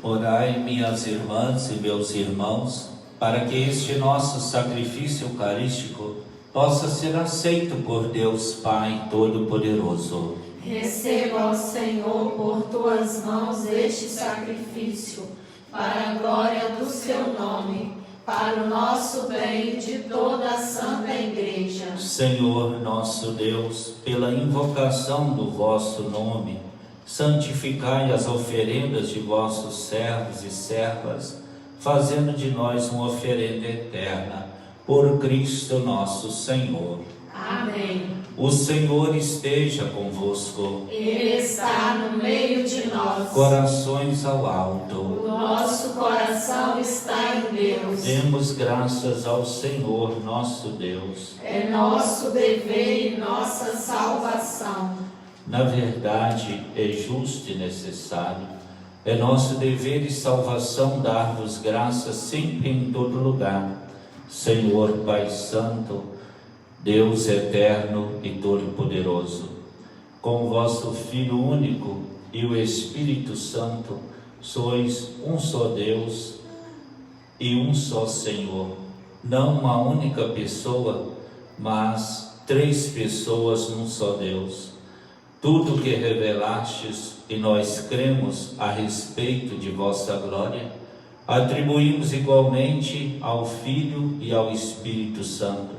Orai, minhas irmãs e meus irmãos, para que este nosso sacrifício eucarístico possa ser aceito por Deus Pai Todo-Poderoso.
Receba, ó Senhor, por tuas mãos este sacrifício, para a glória do seu nome, para o nosso bem e de toda a Santa Igreja.
Senhor nosso Deus, pela invocação do vosso nome, santificai as oferendas de vossos servos e servas, fazendo de nós uma oferenda eterna, por Cristo nosso Senhor.
Amém.
O Senhor esteja convosco.
Ele está no meio de nós.
Corações ao alto.
O nosso coração está em Deus.
Demos graças ao Senhor nosso Deus.
É nosso dever e nossa salvação.
Na verdade, é justo e necessário. É nosso dever e salvação dar-vos graças sempre em todo lugar. Senhor Pai Santo, Deus eterno e todo-poderoso, com vosso Filho único e o Espírito Santo, sois um só Deus e um só Senhor, não uma única pessoa, mas três pessoas num só Deus. Tudo que revelastes e nós cremos a respeito de vossa glória, atribuímos igualmente ao Filho e ao Espírito Santo.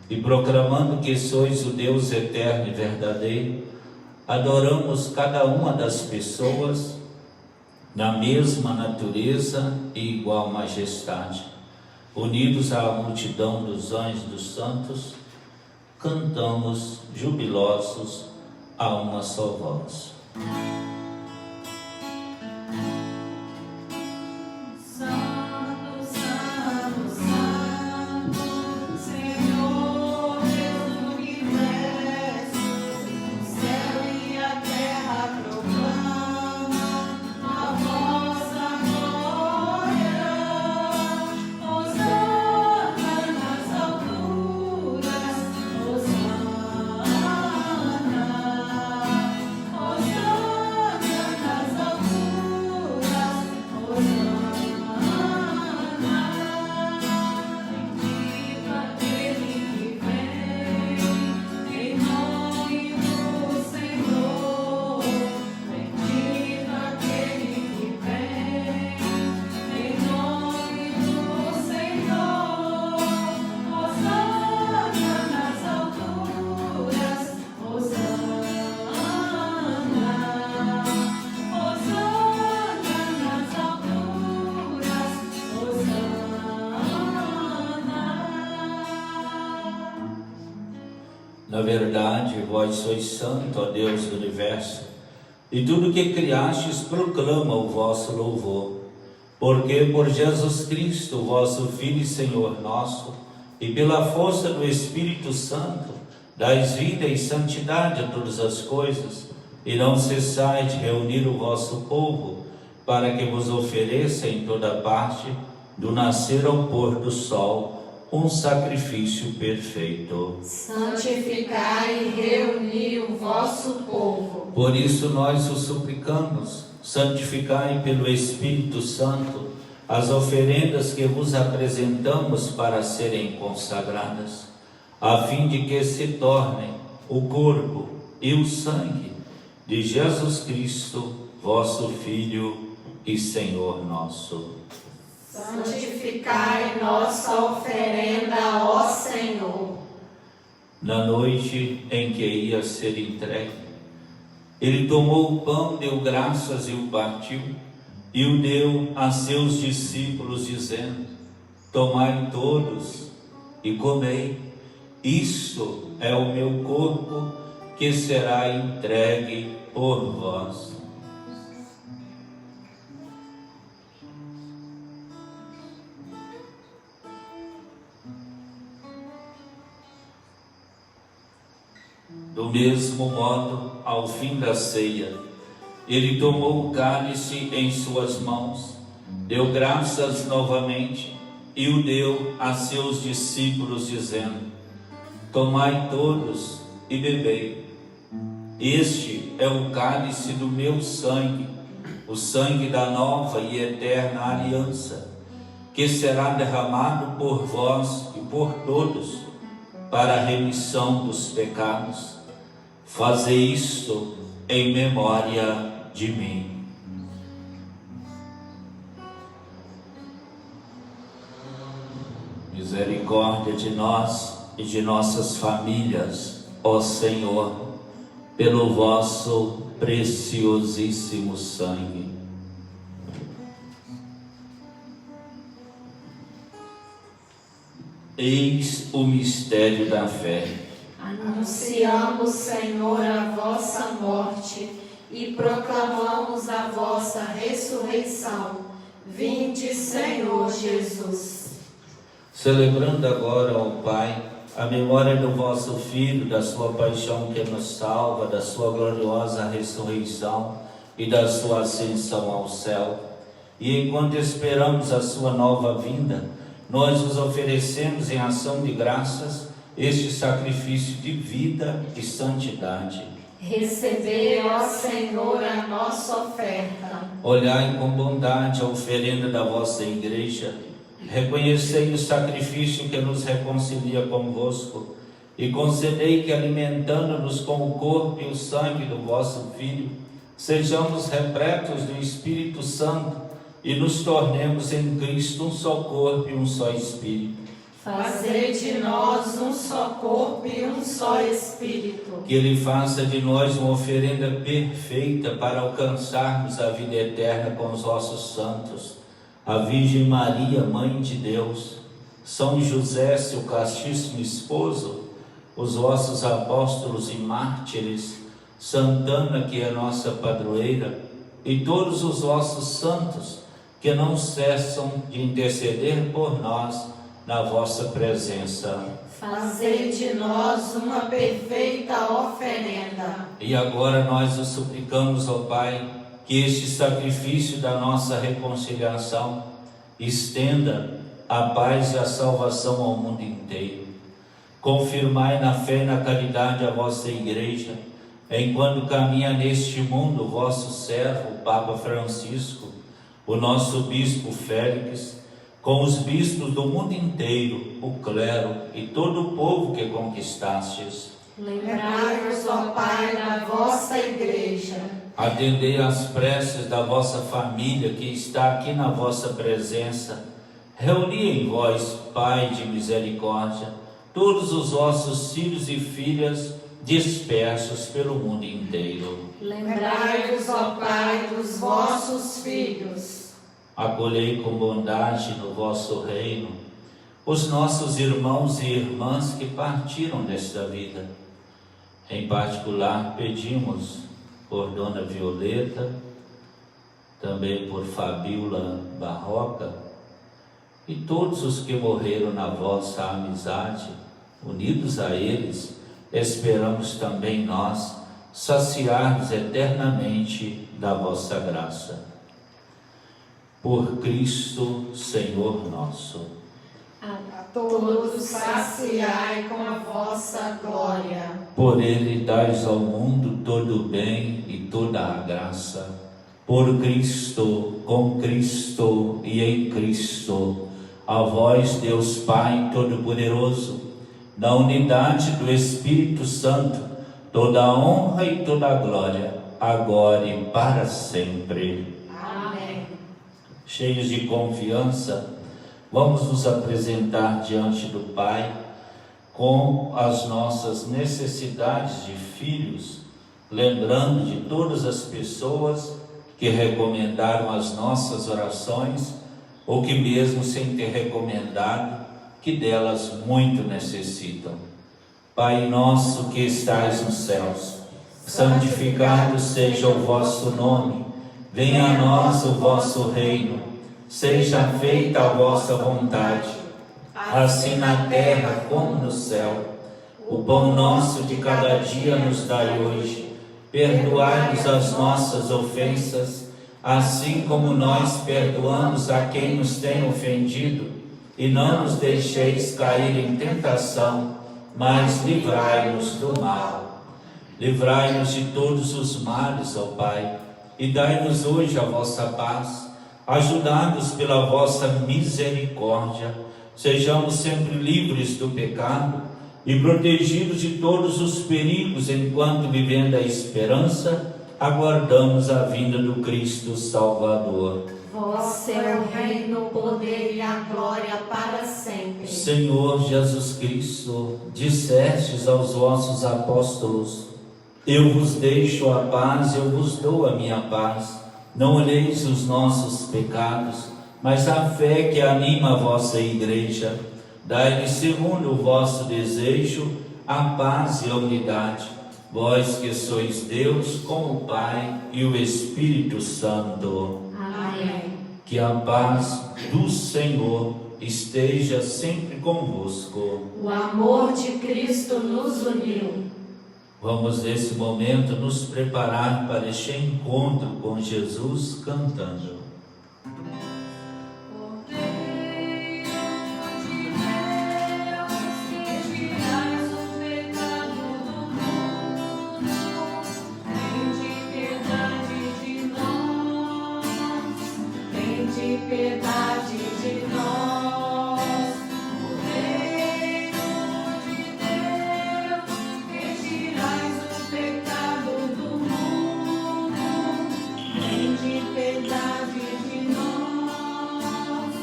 E proclamando que sois o Deus eterno e verdadeiro, adoramos cada uma das pessoas na mesma natureza e igual majestade. Unidos à multidão dos anjos e dos santos, cantamos jubilosos a uma só voz.
Hosana,
Na verdade, vós sois santo, ó Deus do universo, e tudo que criastes proclama o vosso louvor. Porque por Jesus Cristo, vosso Filho e Senhor nosso, e pela força do Espírito Santo, dais vida e santidade a todas as coisas, e não cessais de reunir o vosso povo, para que vos ofereça em toda parte, do nascer ao pôr do sol, um sacrifício perfeito.
Santificai e reuni o vosso povo.
Por isso nós o suplicamos, santificai pelo Espírito Santo as oferendas que vos apresentamos para serem consagradas, a fim de que se tornem o corpo e o sangue de Jesus Cristo, vosso Filho e Senhor nosso.
Santificai nossa oferenda, ó Senhor.
Na noite em que ia ser entregue, ele tomou o pão, deu graças e o partiu, e o deu a seus discípulos, dizendo: tomai todos e comei, isto é o meu corpo que será entregue por vós. Do mesmo modo, ao fim da ceia, ele tomou o cálice em suas mãos, deu graças novamente e o deu a seus discípulos, dizendo: tomai todos e bebei. Este é o cálice do meu sangue, o sangue da nova e eterna aliança, que será derramado por vós e por todos, para a remissão dos pecados. Fazei isto em memória de mim. Misericórdia de nós e de nossas famílias, ó Senhor, pelo vosso preciosíssimo sangue. Eis o mistério da fé.
Anunciamos, Senhor, a vossa morte e proclamamos a vossa ressurreição. Vinde, Senhor Jesus.
Celebrando agora, ó Pai, a memória do vosso Filho, da sua paixão que nos salva, da sua gloriosa ressurreição e da sua ascensão ao céu. E enquanto esperamos a sua nova vinda, nós vos oferecemos em ação de graças este sacrifício de vida e santidade.
Recebei, ó Senhor, a nossa oferta.
Olhai com bondade a oferenda da vossa igreja. Reconhecei o sacrifício que nos reconcilia convosco e concedei que, alimentando-nos com o corpo e o sangue do vosso Filho, sejamos repletos do Espírito Santo e nos tornemos em Cristo um só corpo e um só Espírito.
Fazei de nós um só corpo e um só Espírito.
Que Ele faça de nós uma oferenda perfeita para alcançarmos a vida eterna com os vossos santos, a Virgem Maria, Mãe de Deus, São José, seu castíssimo esposo, os vossos apóstolos e mártires, Santana, que é nossa padroeira, e todos os vossos santos, que não cessam de interceder por nós na vossa presença.
Fazei de nós uma perfeita oferenda.
E agora nós os suplicamos, ó Pai, que este sacrifício da nossa reconciliação estenda a paz e a salvação ao mundo inteiro. Confirmai na fé e na caridade a vossa Igreja, enquanto caminha neste mundo o vosso servo, o Papa Francisco, o nosso Bispo Félix, com os bispos do mundo inteiro, o clero e todo o povo que conquistastes.
Lembrai-vos, ó Pai, da vossa Igreja.
Atendei às preces da vossa família que está aqui na vossa presença. Reuni em vós, Pai de misericórdia, todos os vossos filhos e filhas dispersos pelo mundo inteiro.
Lembrai-vos, ó Pai, dos vossos filhos.
Acolhei com bondade no vosso reino os nossos irmãos e irmãs que partiram desta vida. Em particular, pedimos por Dona Violeta, também por Fabíola Barroca e todos os que morreram na vossa amizade. Unidos a eles, esperamos também nós saciar-nos eternamente da vossa graça. Por Cristo, Senhor nosso.
A todos saciai com a vossa glória.
Por Ele dais ao mundo todo o bem e toda a graça. Por Cristo, com Cristo e em Cristo, a vós, Deus Pai Todo-Poderoso, na unidade do Espírito Santo, toda a honra e toda a glória, agora e para sempre.
Amém.
Cheios de confiança, vamos nos apresentar diante do Pai com as nossas necessidades de filhos, lembrando de todas as pessoas que recomendaram as nossas orações, ou que mesmo sem ter recomendado, que delas muito necessitam. Pai nosso que estais nos céus, santificado seja o vosso nome, venha a nós o vosso reino, seja feita a vossa vontade, assim na terra como no céu. O pão nosso de cada dia nos dai hoje, perdoai-nos as nossas ofensas, assim como nós perdoamos a quem nos tem ofendido, e não nos deixeis cair em tentação, mas livrai-nos do mal. Livrai-nos de todos os males, ó Pai, e dai-nos hoje a vossa paz. Ajudados pela vossa misericórdia, sejamos sempre livres do pecado e protegidos de todos os perigos, enquanto, vivendo a esperança, aguardamos a vinda do Cristo Salvador.
Vosso é o reino, o poder e a glória para sempre.
Senhor Jesus Cristo, dissestes aos vossos apóstolos: eu vos deixo a paz, eu vos dou a minha paz. Não olheis os nossos pecados, mas a fé que anima a vossa igreja. Dai-lhe, segundo o vosso desejo, a paz e a unidade. Vós que sois Deus, com o Pai e o Espírito Santo.
Amém.
Que a paz do Senhor esteja sempre convosco.
O amor de Cristo nos uniu.
Vamos nesse momento nos preparar para este encontro com Jesus cantando.
Piedade de nós, o reino de Deus, que tirais o pecado do mundo. Tende piedade de nós,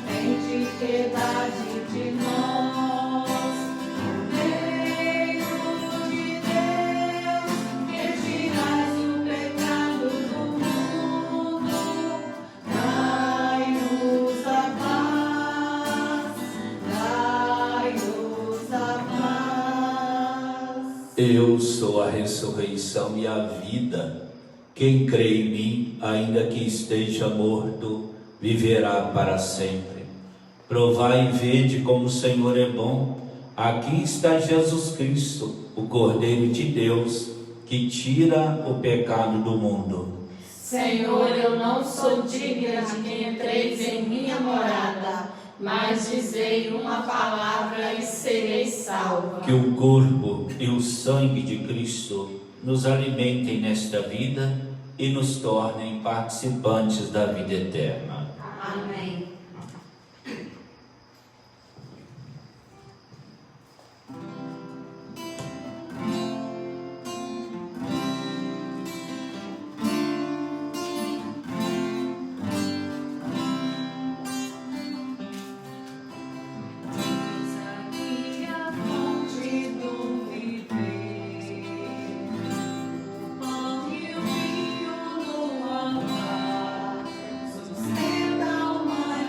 tende piedade de nós, o reino de Deus, que tirais o pecado do mundo. Dai-nos a paz.
Eu sou a ressurreição e a vida. Quem crê em mim, ainda que esteja morto, viverá para sempre. Provai e vede como o Senhor é bom. Aqui está Jesus Cristo, o Cordeiro de Deus, que tira o pecado do mundo.
Senhor, eu não sou digna de que entreis em minha morada, mas dizei uma palavra e serei salva.
Que o corpo e o sangue de Cristo nos alimentem nesta vida e nos tornem participantes da vida eterna.
Amém. Aqui a fonte do viver, o pão e o vinho no altar, sustenta a humanidade.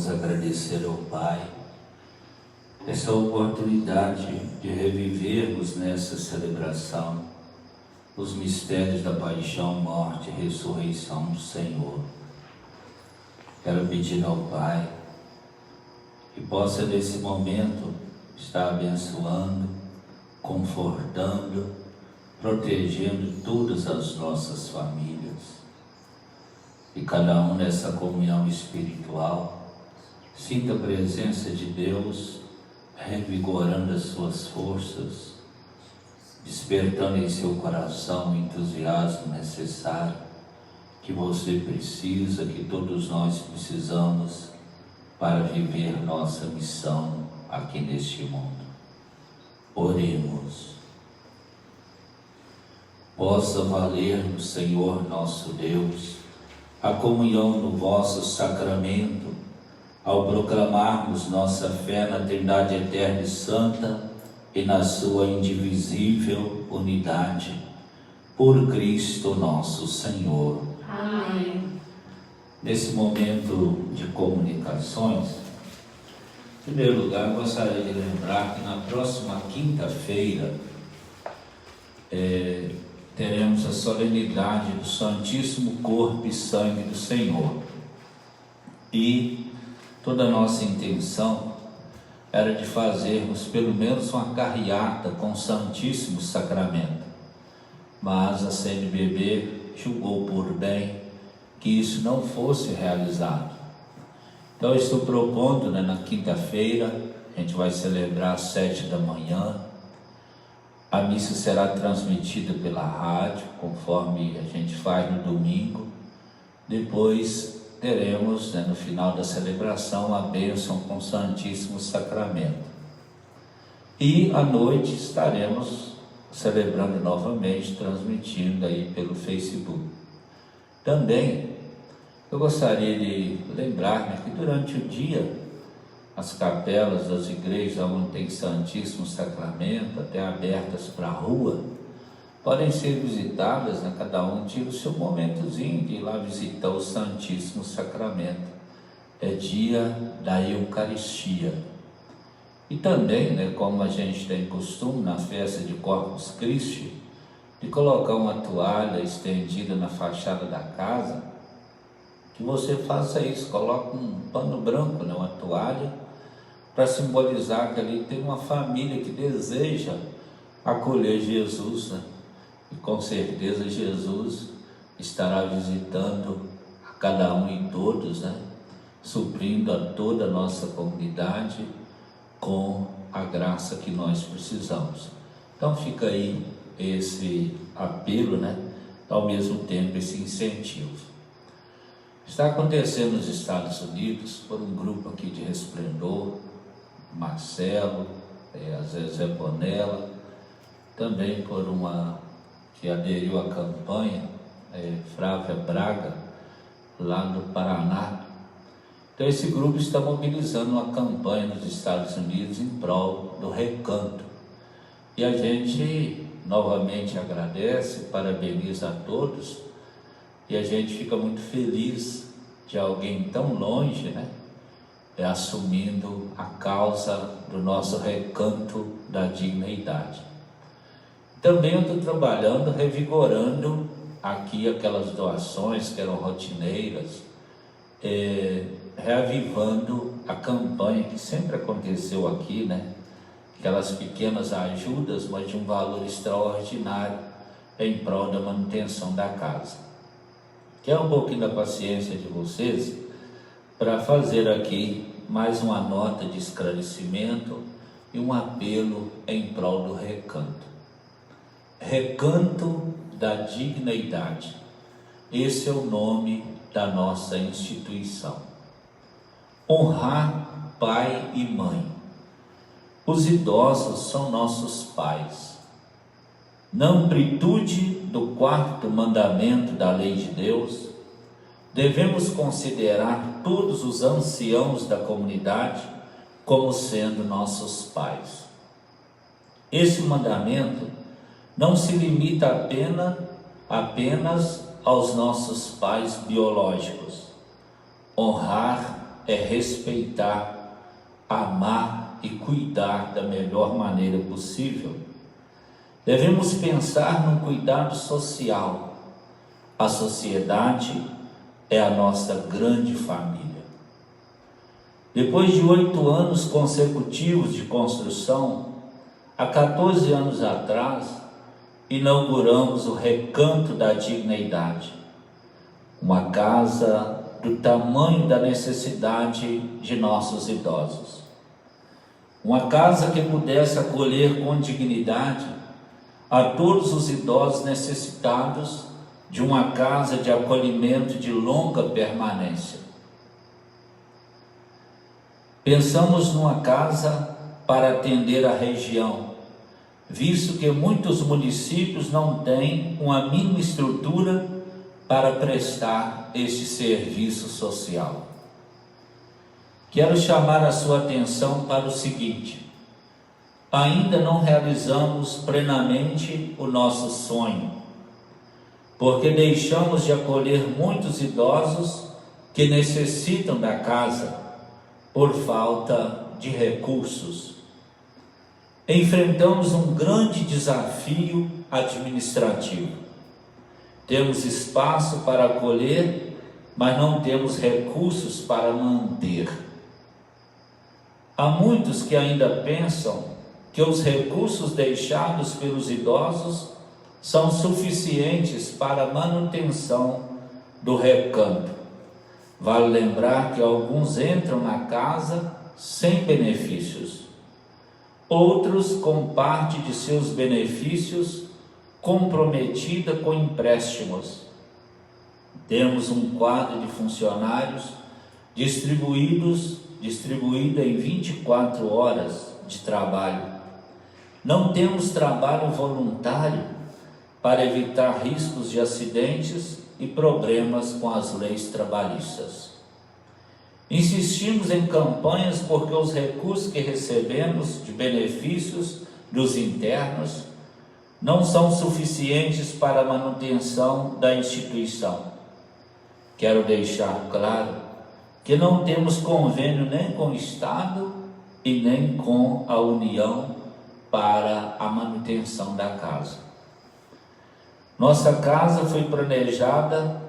Vamos agradecer ao Pai essa oportunidade de revivermos nessa celebração os mistérios da paixão, morte e ressurreição do Senhor. Quero pedir ao Pai que possa nesse momento estar abençoando, confortando, protegendo todas as nossas famílias. E cada um nessa comunhão espiritual sinta a presença de Deus revigorando as suas forças, despertando em seu coração o entusiasmo necessário que você precisa, que todos nós precisamos para viver nossa missão aqui neste mundo. Oremos. Possa valer-nos, Senhor nosso Deus, a comunhão no vosso sacramento, ao proclamarmos nossa fé na Trindade eterna e santa e na sua indivisível unidade, por Cristo nosso Senhor.
Amém.
Nesse momento de comunicações, em primeiro lugar, gostaria de lembrar que na próxima quinta-feira teremos a solenidade do Santíssimo Corpo e Sangue do Senhor. E toda a nossa intenção era de fazermos pelo menos uma carreata com o Santíssimo Sacramento. Mas a CNBB julgou por bem que isso não fosse realizado. Então eu estou propondo, na quinta-feira, a gente vai celebrar às 7 da manhã. A missa será transmitida pela rádio, conforme a gente faz no domingo. Depois teremos, no final da celebração, a bênção com o Santíssimo Sacramento. E à noite estaremos celebrando novamente, transmitindo aí pelo Facebook. Também eu gostaria de lembrar que durante o dia as capelas das igrejas onde tem Santíssimo Sacramento, até abertas para a rua, podem ser visitadas, cada um tira o seu momentozinho de ir lá visitar o Santíssimo Sacramento. É dia da Eucaristia. E também, como a gente tem costume na festa de Corpus Christi, de colocar uma toalha estendida na fachada da casa, que você faça isso, coloque um pano branco, uma toalha, para simbolizar que ali tem uma família que deseja acolher Jesus, e com certeza Jesus estará visitando a cada um e todos, suprindo a toda a nossa comunidade com a graça que nós precisamos. Então fica aí esse apelo, ao mesmo tempo esse incentivo. Está acontecendo nos Estados Unidos por um grupo aqui de Resplendor, Marcelo, a Zezé Bonella, também por uma que aderiu à campanha, Flávia Braga, lá no Paraná. Então esse grupo está mobilizando uma campanha nos Estados Unidos em prol do recanto. E a gente novamente agradece, parabeniza a todos, e a gente fica muito feliz de alguém tão longe, assumindo a causa do nosso recanto da digna idade. Também eu estou trabalhando, revigorando aqui aquelas doações que eram rotineiras, reavivando a campanha que sempre aconteceu aqui, aquelas pequenas ajudas, mas de um valor extraordinário em prol da manutenção da casa. Quero um pouquinho da paciência de vocês para fazer aqui mais uma nota de esclarecimento e um apelo em prol do recanto. Recanto da digna idade. Esse é o nome da nossa instituição. Honrar pai e mãe. Os idosos são nossos pais. Na amplitude do 4º mandamento da lei de Deus, devemos considerar todos os anciãos da comunidade como sendo nossos pais. Esse mandamento não se limita apenas aos nossos pais biológicos. Honrar é respeitar, amar e cuidar da melhor maneira possível. Devemos pensar no cuidado social. A sociedade é a nossa grande família. Depois de 8 anos consecutivos de construção, há 14 anos atrás, inauguramos o Recanto da Dignidade, uma casa do tamanho da necessidade de nossos idosos. Uma casa que pudesse acolher com dignidade a todos os idosos necessitados de uma casa de acolhimento de longa permanência. Pensamos numa casa para atender a região, visto que muitos municípios não têm uma mínima estrutura para prestar este serviço social. Quero chamar a sua atenção para o seguinte: ainda não realizamos plenamente o nosso sonho, porque deixamos de acolher muitos idosos que necessitam da casa por falta de recursos. Enfrentamos um grande desafio administrativo. Temos espaço para acolher, mas não temos recursos para manter. Há muitos que ainda pensam que os recursos deixados pelos idosos são suficientes para a manutenção do recanto. Vale lembrar que alguns entram na casa sem benefícios, outros com parte de seus benefícios comprometida com empréstimos. Temos um quadro de funcionários distribuído em 24 horas de trabalho. Não temos trabalho voluntário para evitar riscos de acidentes e problemas com as leis trabalhistas. Insistimos em campanhas porque os recursos que recebemos de benefícios dos internos não são suficientes para a manutenção da instituição. Quero deixar claro que não temos convênio nem com o Estado e nem com a União para a manutenção da casa. Nossa casa foi planejada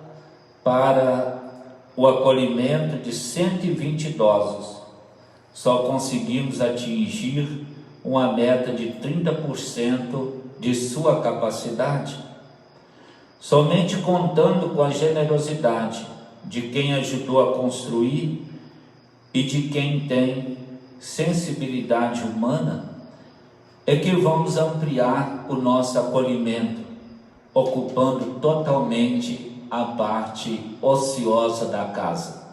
para o acolhimento de 120 idosos. Só conseguimos atingir uma meta de 30% de sua capacidade. Somente contando com a generosidade de quem ajudou a construir e de quem tem sensibilidade humana, é que vamos ampliar o nosso acolhimento, ocupando totalmente a parte ociosa da casa.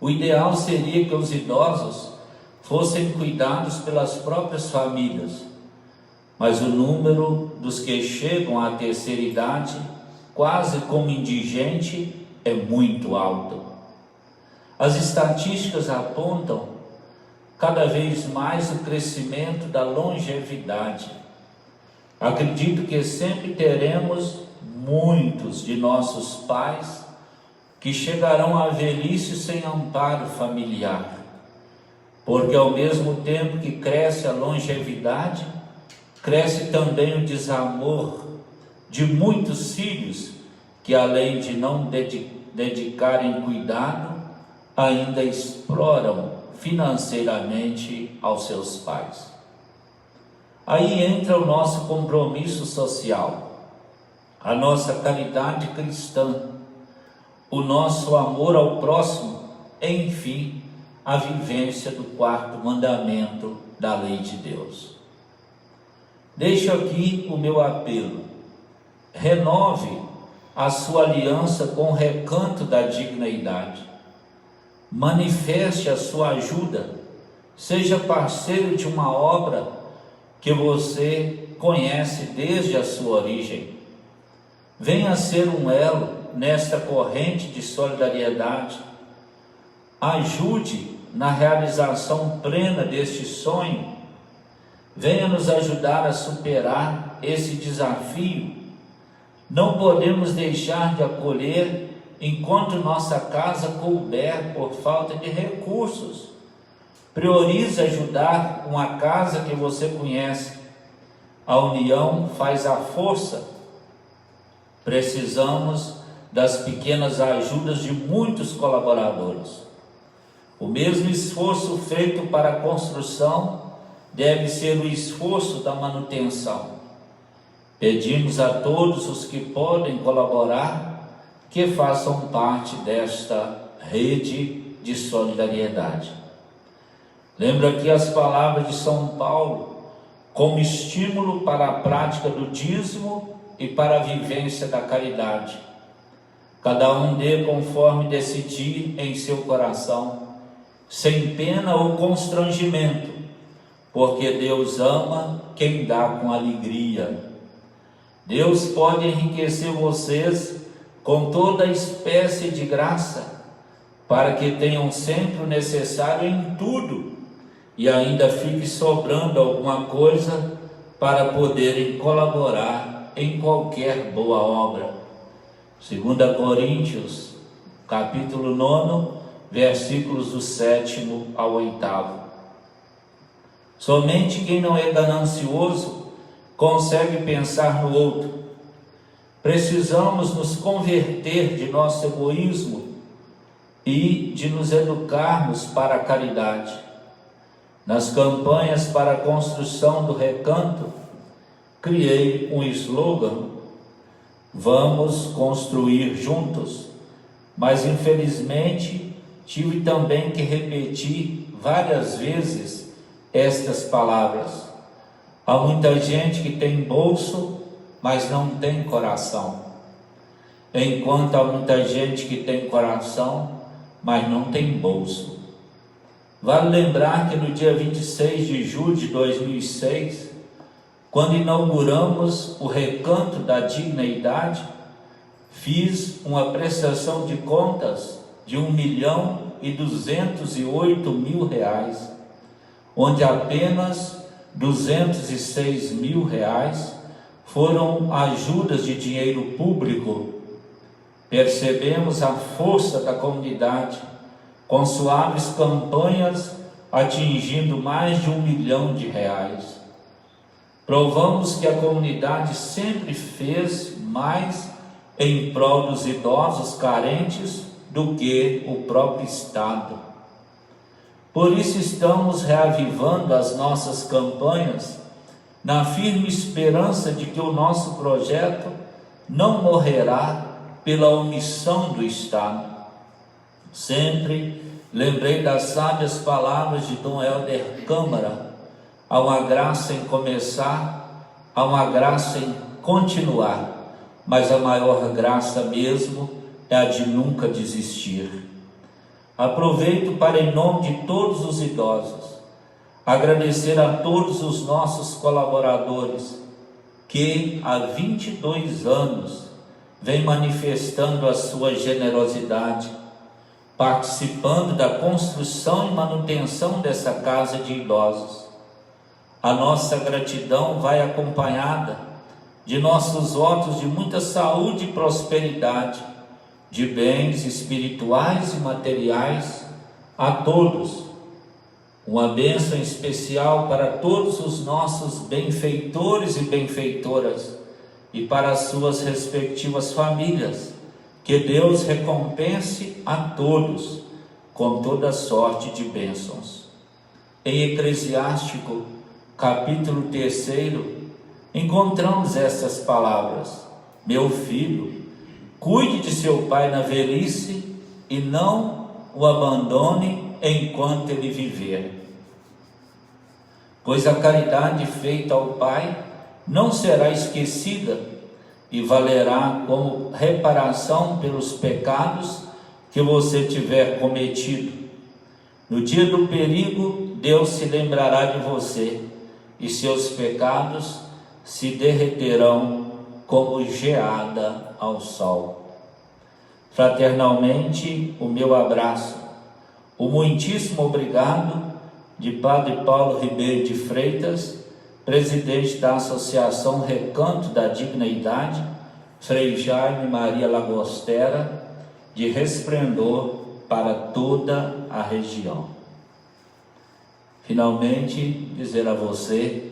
O ideal seria que os idosos fossem cuidados pelas próprias famílias, mas o número dos que chegam à terceira idade, quase como indigente, é muito alto. As estatísticas apontam cada vez mais o crescimento da longevidade. Acredito que sempre teremos muitos de nossos pais que chegarão à velhice sem amparo familiar, porque ao mesmo tempo que cresce a longevidade, cresce também o desamor de muitos filhos que, além de não dedicarem cuidado, ainda exploram financeiramente aos seus pais. Aí entra o nosso compromisso social, a nossa caridade cristã, o nosso amor ao próximo, enfim, a vivência do 4º mandamento da lei de Deus. Deixo aqui o meu apelo: renove a sua aliança com o Recanto da Dignidade, manifeste a sua ajuda, seja parceiro de uma obra que você conhece desde a sua origem. Venha ser um elo nesta corrente de solidariedade. Ajude na realização plena deste sonho. Venha nos ajudar a superar esse desafio. Não podemos deixar de acolher enquanto nossa casa couber por falta de recursos. Priorize ajudar uma casa que você conhece. A união faz a força. Precisamos das pequenas ajudas de muitos colaboradores. O mesmo esforço feito para a construção deve ser o esforço da manutenção. Pedimos a todos os que podem colaborar que façam parte desta rede de solidariedade. Lembro aqui as palavras de São Paulo como estímulo para a prática do dízimo e para a vivência da caridade. Cada um dê conforme decidir em seu coração, sem pena ou constrangimento, porque Deus ama quem dá com alegria. Deus pode enriquecer vocês com toda espécie de graça, para que tenham sempre o necessário em tudo e ainda fique sobrando alguma coisa para poderem colaborar em qualquer boa obra. 2 Coríntios, capítulo 9, versículos do 7º ao 8º. Somente quem não é ganancioso consegue pensar no outro. Precisamos nos converter de nosso egoísmo e de nos educarmos para a caridade. Nas campanhas para a construção do recanto, criei um slogan: vamos construir juntos. Mas infelizmente tive também que repetir várias vezes estas palavras. Há muita gente que tem bolso, mas não tem coração. Enquanto há muita gente que tem coração, mas não tem bolso. Vale lembrar que no dia 26 de julho de 2006, quando inauguramos o Recanto da Dignidade, fiz uma prestação de contas de R$1.208.000, onde apenas R$206.000 foram ajudas de dinheiro público. Percebemos a força da comunidade, com suaves campanhas atingindo mais de R$1 milhão. Provamos que a comunidade sempre fez mais em prol dos idosos carentes do que o próprio Estado. Por isso estamos reavivando as nossas campanhas, na firme esperança de que o nosso projeto não morrerá pela omissão do Estado. Sempre lembrei das sábias palavras de Dom Helder Câmara: há uma graça em começar, há uma graça em continuar, mas a maior graça mesmo é a de nunca desistir. Aproveito para, em nome de todos os idosos, agradecer a todos os nossos colaboradores que há 22 anos vêm manifestando a sua generosidade, participando da construção e manutenção dessa casa de idosos. A nossa gratidão vai acompanhada de nossos votos de muita saúde e prosperidade, de bens espirituais e materiais a todos. Uma bênção especial para todos os nossos benfeitores e benfeitoras e para as suas respectivas famílias. Que Deus recompense a todos com toda sorte de bênçãos. Em Eclesiástico, capítulo 3, encontramos essas palavras: meu filho, cuide de seu pai na velhice e não o abandone enquanto ele viver. Pois a caridade feita ao pai não será esquecida e valerá como reparação pelos pecados que você tiver cometido. No dia do perigo, Deus se lembrará de você e seus pecados se derreterão como geada ao sol. Fraternalmente, o meu abraço, o muitíssimo obrigado de Padre Paulo Ribeiro de Freitas, presidente da Associação Recanto da Dignidade, Frei Jaime Maria Lagostera, de resplendor para toda a região. Finalmente, dizer a você,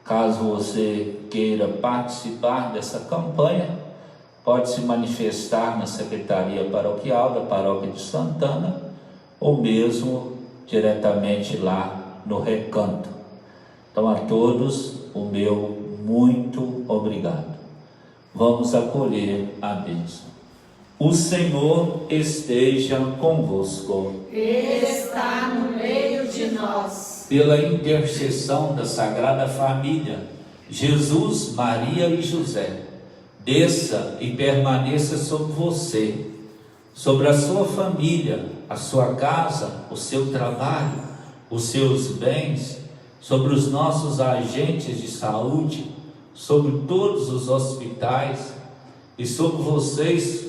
caso você queira participar dessa campanha, pode se manifestar na Secretaria Paroquial da Paróquia de Santana ou mesmo diretamente lá no Recanto. Então, a todos, o meu muito obrigado. Vamos acolher a bênção. O Senhor esteja convosco.
Ele está no meio de nós.
Pela intercessão da Sagrada Família, Jesus, Maria e José, desça e permaneça sobre você, sobre a sua família, a sua casa, o seu trabalho, os seus bens, sobre os nossos agentes de saúde, sobre todos os hospitais e sobre vocês,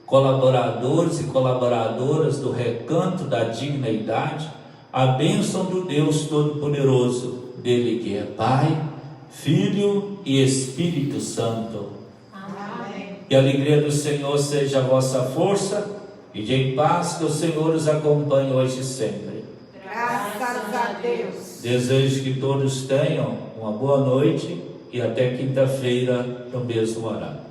colaboradores e colaboradoras do Recanto da Dignidade, a bênção do Deus Todo-Poderoso, dele que é Pai, Filho e Espírito Santo.
Amém.
Que a alegria do Senhor seja a vossa força e de paz que o Senhor os acompanhe hoje e sempre.
Graças a Deus.
Desejo que todos tenham uma boa noite e até quinta-feira no mesmo horário.